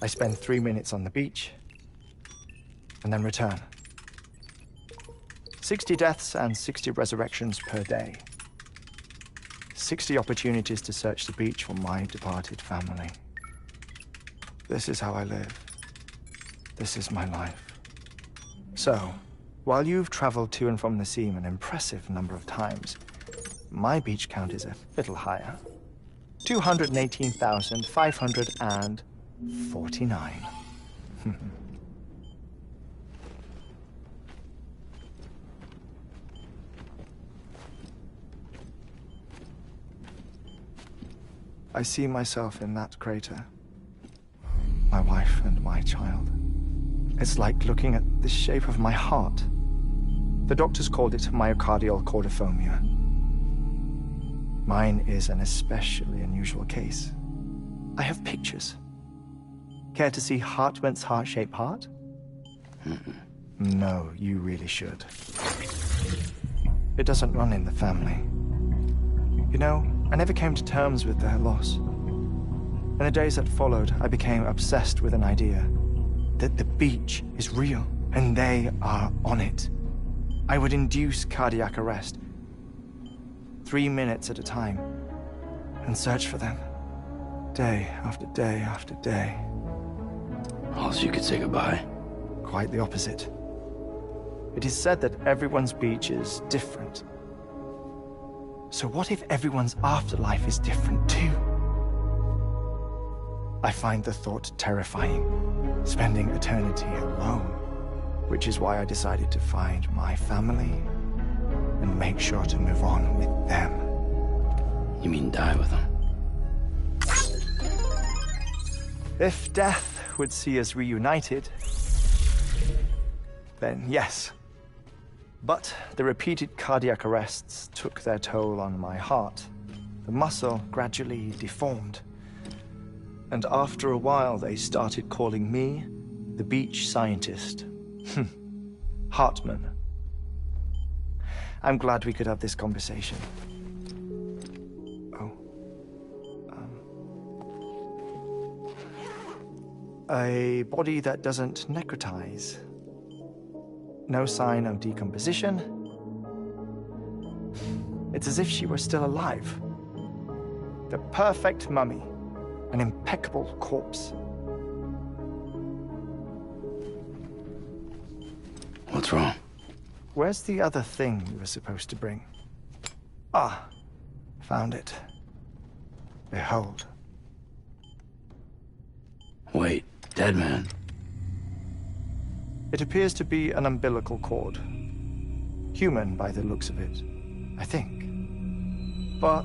I spend 3 minutes on the beach, and then return. 60 deaths and 60 resurrections per day. 60 opportunities to search the beach for my departed family. This is how I live. This is my life. So, while you've traveled to and from the sea an impressive number of times, my beach count is a little higher. 218,549. I see myself in that crater. My wife and my child. It's like looking at the shape of my heart. The doctors called it myocardial cordiformia. Mine is an especially unusual case. I have pictures. Care to see Hartman's heart-shaped heart? No, you really should. It doesn't run in the family. You know, I never came to terms with their loss. In the days that followed, I became obsessed with an idea that the beach is real, and they are on it. I would induce cardiac arrest, 3 minutes at a time, and search for them, day after day after day. Or else you could say goodbye. Quite the opposite. It is said that everyone's beach is different. So what if everyone's afterlife is different too? I find the thought terrifying, spending eternity alone, which is why I decided to find my family and make sure to move on with them. You mean die with them? If death would see us reunited, then yes. But the repeated cardiac arrests took their toll on my heart. The muscle gradually deformed. And after a while, they started calling me the beach scientist. Hartman. I'm glad we could have this conversation. Oh. A body that doesn't necrotize. No sign of decomposition. It's as if she were still alive. The perfect mummy. An impeccable corpse. What's wrong? Where's the other thing you were supposed to bring? Ah, found it. Behold. Wait, dead man? It appears to be an umbilical cord. Human by the looks of it, I think. But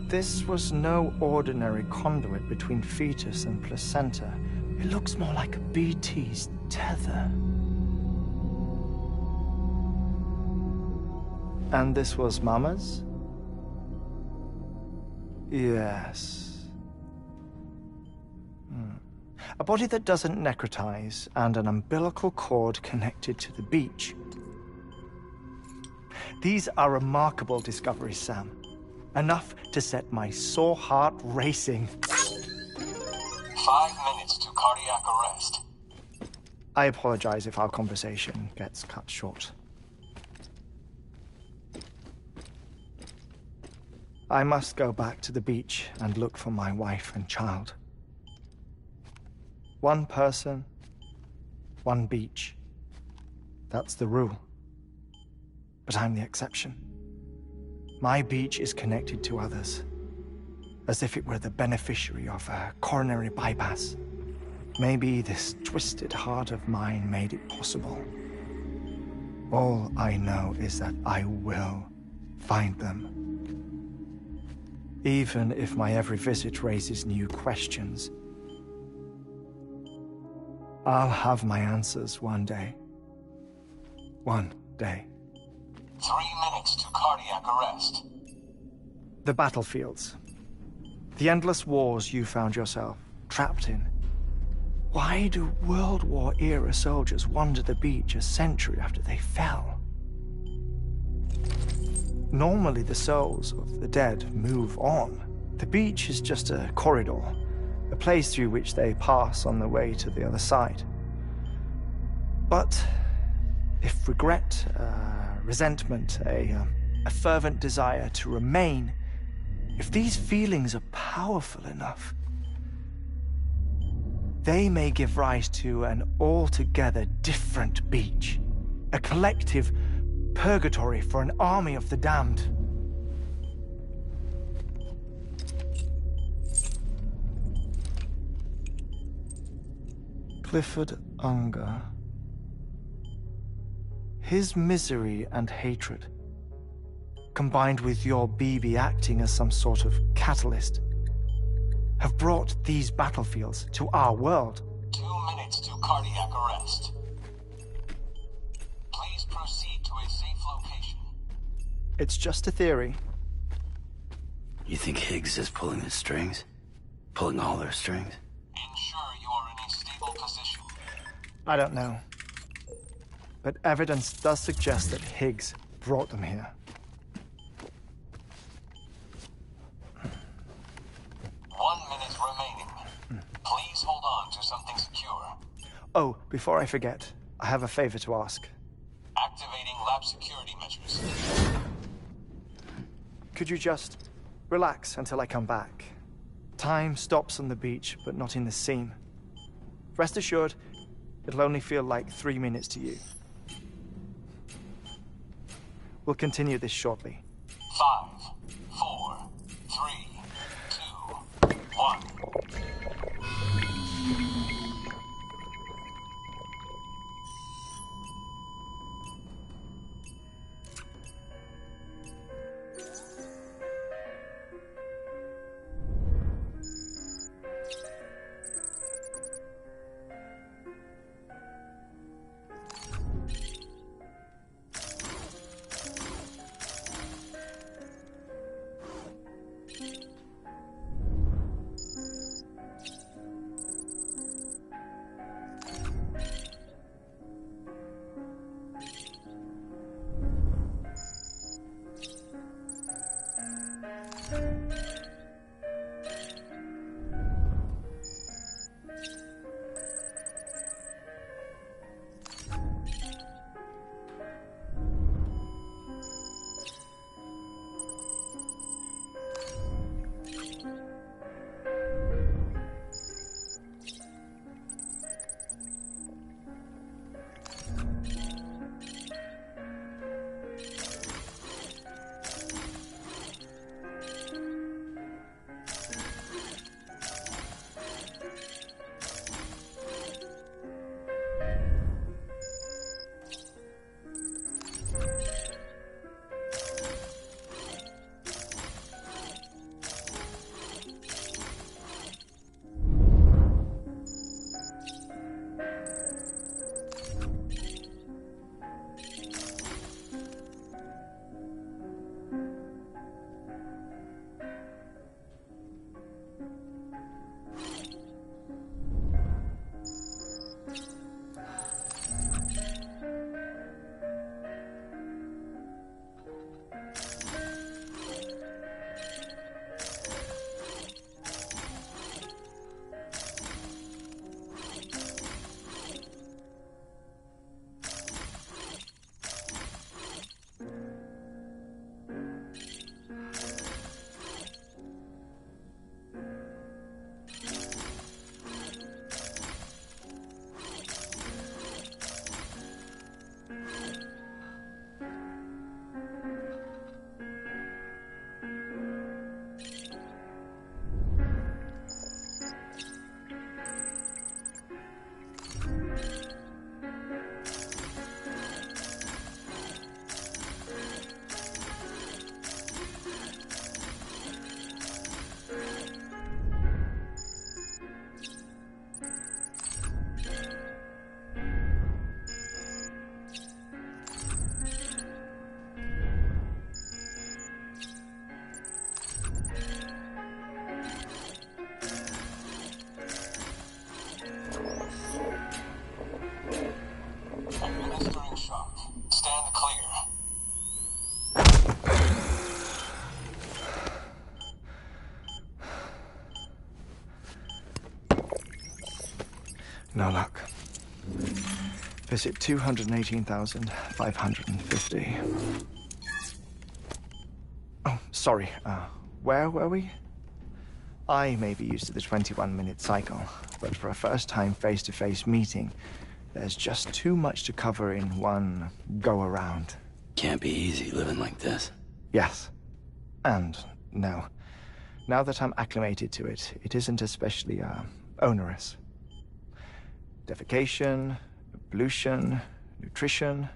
this was no ordinary conduit between fetus and placenta. It looks more like a BT's tether. And this was Mama's? Yes. A body that doesn't necrotize and an umbilical cord connected to the beach. These are remarkable discoveries, Sam. Enough to set my sore heart racing. 5 minutes to cardiac arrest. I apologize if our conversation gets cut short. I must go back to the beach and look for my wife and child. One person, one beach. That's the rule. But I'm the exception. My beach is connected to others, as if it were the beneficiary of a coronary bypass. Maybe this twisted heart of mine made it possible. All I know is that I will find them. Even if my every visit raises new questions, I'll have my answers one day. One day. 3 minutes to cardiac arrest. The battlefields. The endless wars you found yourself trapped in. Why do World War-era soldiers wander the beach a century after they fell? Normally the souls of the dead move on. The beach is just a corridor, a place through which they pass on the way to the other side. But if regret, resentment, a fervent desire to remain, if these feelings are powerful enough, they may give rise to an altogether different beach, a collective purgatory for an army of the damned. Clifford Unger. His misery and hatred, combined with your BB acting as some sort of catalyst, have brought these battlefields to our world. 2 minutes to cardiac arrest. Please proceed to a safe location. It's just a theory. You think Higgs is pulling the strings? Pulling all their strings? Ensure you are in a stable position. I don't know. But evidence does suggest that Higgs brought them here. 1 minute remaining. Please hold on to something secure. Oh, before I forget, I have a favor to ask. Activating lab security measures. Could you just relax until I come back? Time stops on the beach, but not in the scene. Rest assured, it'll only feel like 3 minutes to you. We'll continue this shortly. 5, 4, 3, 2, 1. No luck. Visit 218,550. Oh, sorry. Where were we? I may be used to the 21-minute cycle, but for a first-time face-to-face meeting, there's just too much to cover in one go-around. Can't be easy living like this. Yes. And no. Now that I'm acclimated to it, it isn't especially, onerous. Defecation, pollution, nutrition.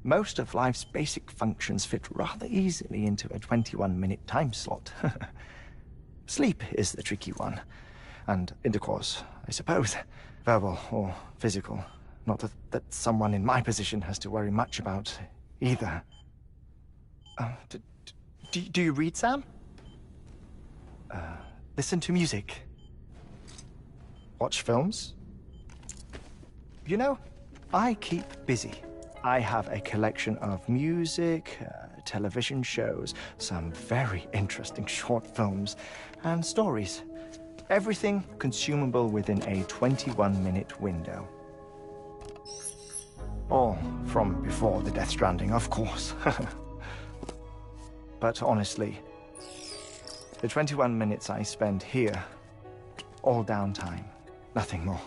Most of life's basic functions fit rather easily into a 21-minute time slot. Sleep is the tricky one. And intercourse, I suppose. Verbal or physical. Not that someone in my position has to worry much about either. Do you read, Sam? Listen to music. Watch films? You know, I keep busy. I have a collection of music, television shows, some very interesting short films, and stories. Everything consumable within a 21-minute window. All from before the Death Stranding, of course. But honestly, the 21 minutes I spend here, all downtime, nothing more.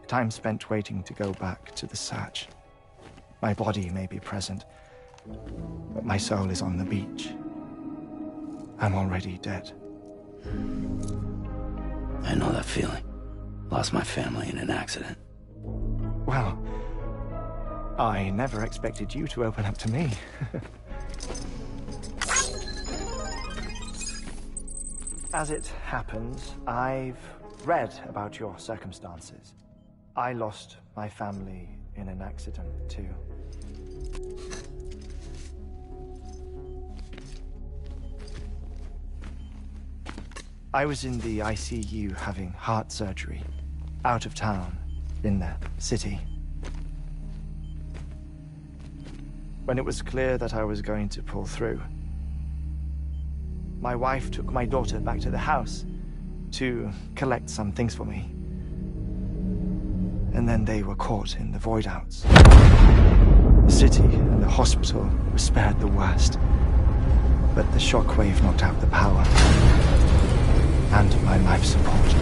Time spent waiting to go back to the search. My body may be present, but my soul is on the beach. I'm already dead. I know that feeling. Lost my family in an accident. Well, I never expected you to open up to me. As it happens, I've read about your circumstances. I lost my family in an accident, too. I was in the ICU having heart surgery, out of town, in the city. When it was clear that I was going to pull through, my wife took my daughter back to the house to collect some things for me. And then they were caught in the void outs. The city and the hospital were spared the worst, but the shockwave knocked out the power and my life support.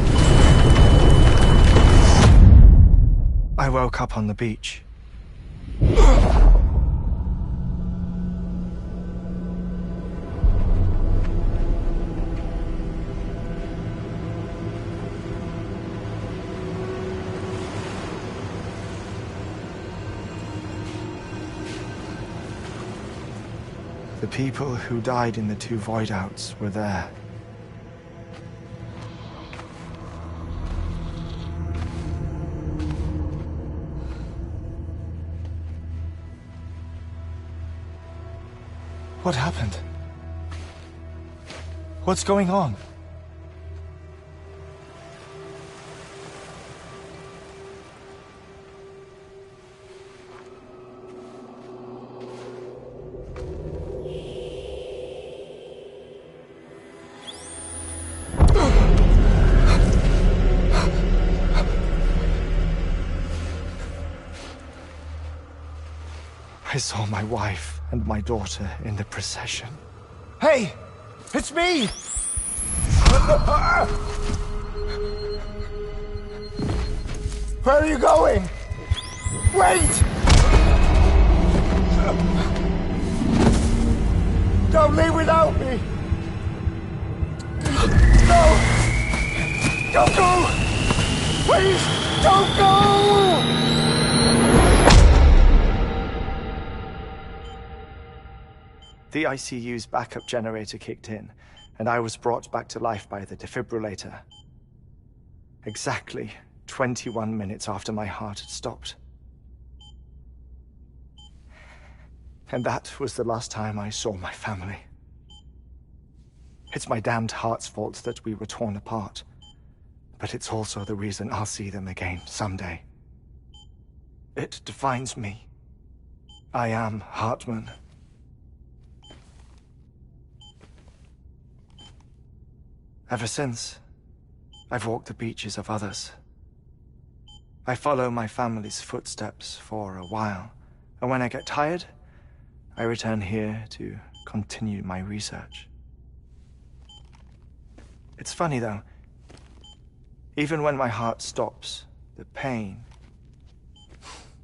I woke up on the beach. The people who died in the two void outs were there. What happened? What's going on? I saw my wife and my daughter in the procession. Hey! It's me! Where are you going? Wait! Don't leave without me! No! Don't go! Please, don't go! The ICU's backup generator kicked in, and I was brought back to life by the defibrillator. Exactly 21 minutes after my heart had stopped. And that was the last time I saw my family. It's my damned heart's fault that we were torn apart, but it's also the reason I'll see them again someday. It defines me. I am Hartman. Ever since, I've walked the beaches of others I follow my family's footsteps for a while, and when I get tired, I return here to continue my research. It's funny, though. Even when my heart stops, the pain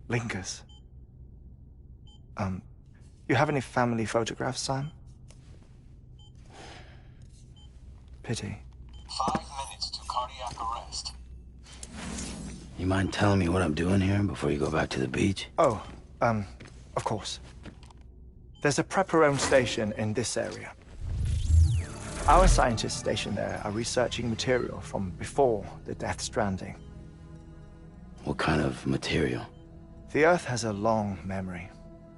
lingers. You have any family photographs, Sam? Pity. 5 minutes to cardiac arrest. You mind telling me what I'm doing here before you go back to the beach? Oh, of course. There's a prep-your-own station in this area. Our scientists stationed there are researching material from before the Death Stranding. What kind of material? The Earth has a long memory.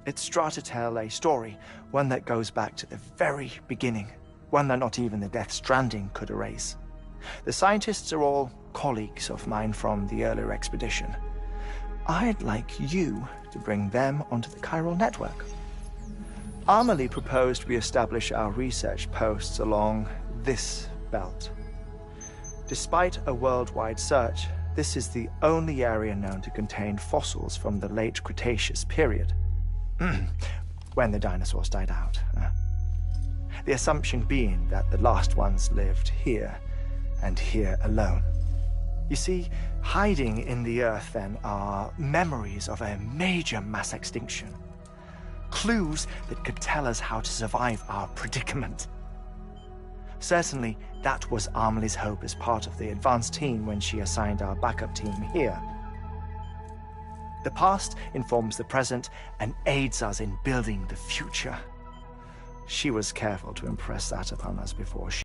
It's trying to tell a story, one that goes back to the very beginning, one that not even the Death Stranding could erase. The scientists are all colleagues of mine from the earlier expedition. I'd like you to bring them onto the chiral network. Amelie proposed we establish our research posts along this belt. Despite a worldwide search, this is the only area known to contain fossils from the late Cretaceous period, when the dinosaurs died out. The assumption being that the last ones lived here, and here alone. You see, hiding in the Earth, then, are memories of a major mass extinction. Clues that could tell us how to survive our predicament. Certainly, that was Amelie's hope as part of the advanced team when she assigned our backup team here. The past informs the present and aids us in building the future. She was careful to impress that upon us before she...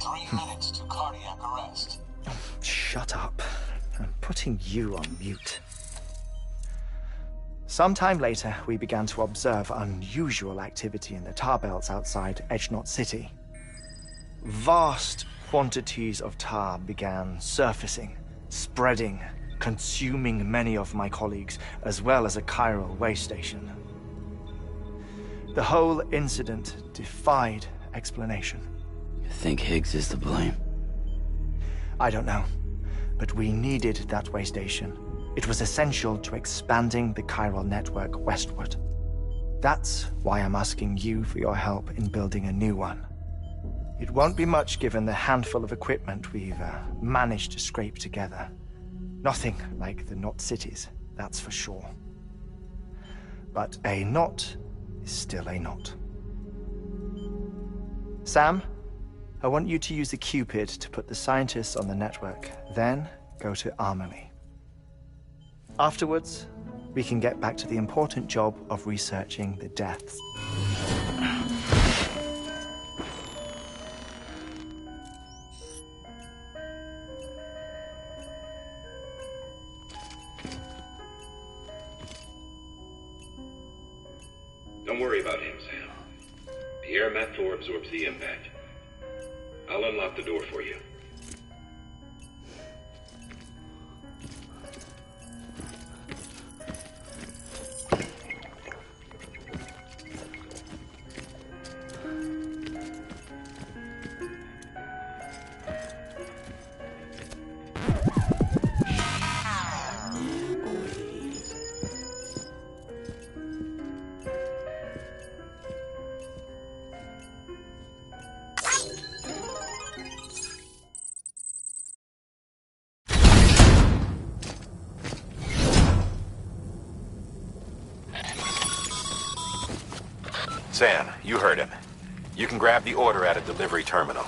3 minutes to cardiac arrest. Shut up. I'm putting you on mute. Sometime later, we began to observe unusual activity in the tar belts outside Edgenot City. Vast quantities of tar began surfacing, spreading, consuming many of my colleagues, as well as a chiral way station. The whole incident defied explanation. You think Higgs is to blame? I don't know, but we needed that way station. It was essential to expanding the chiral network westward. That's why I'm asking you for your help in building a new one. It won't be much given the handful of equipment we've managed to scrape together. Nothing like the knot cities, that's for sure. But a knot is still a knot. Sam, I want you to use the Cupid to put the scientists on the network, then go to Amelie. Afterwards, we can get back to the important job of researching the deaths. Don't worry about him, Sam. The air mat floor absorbs the impact. I'll unlock the door for you. Sam, you heard him. You can grab the order at a delivery terminal.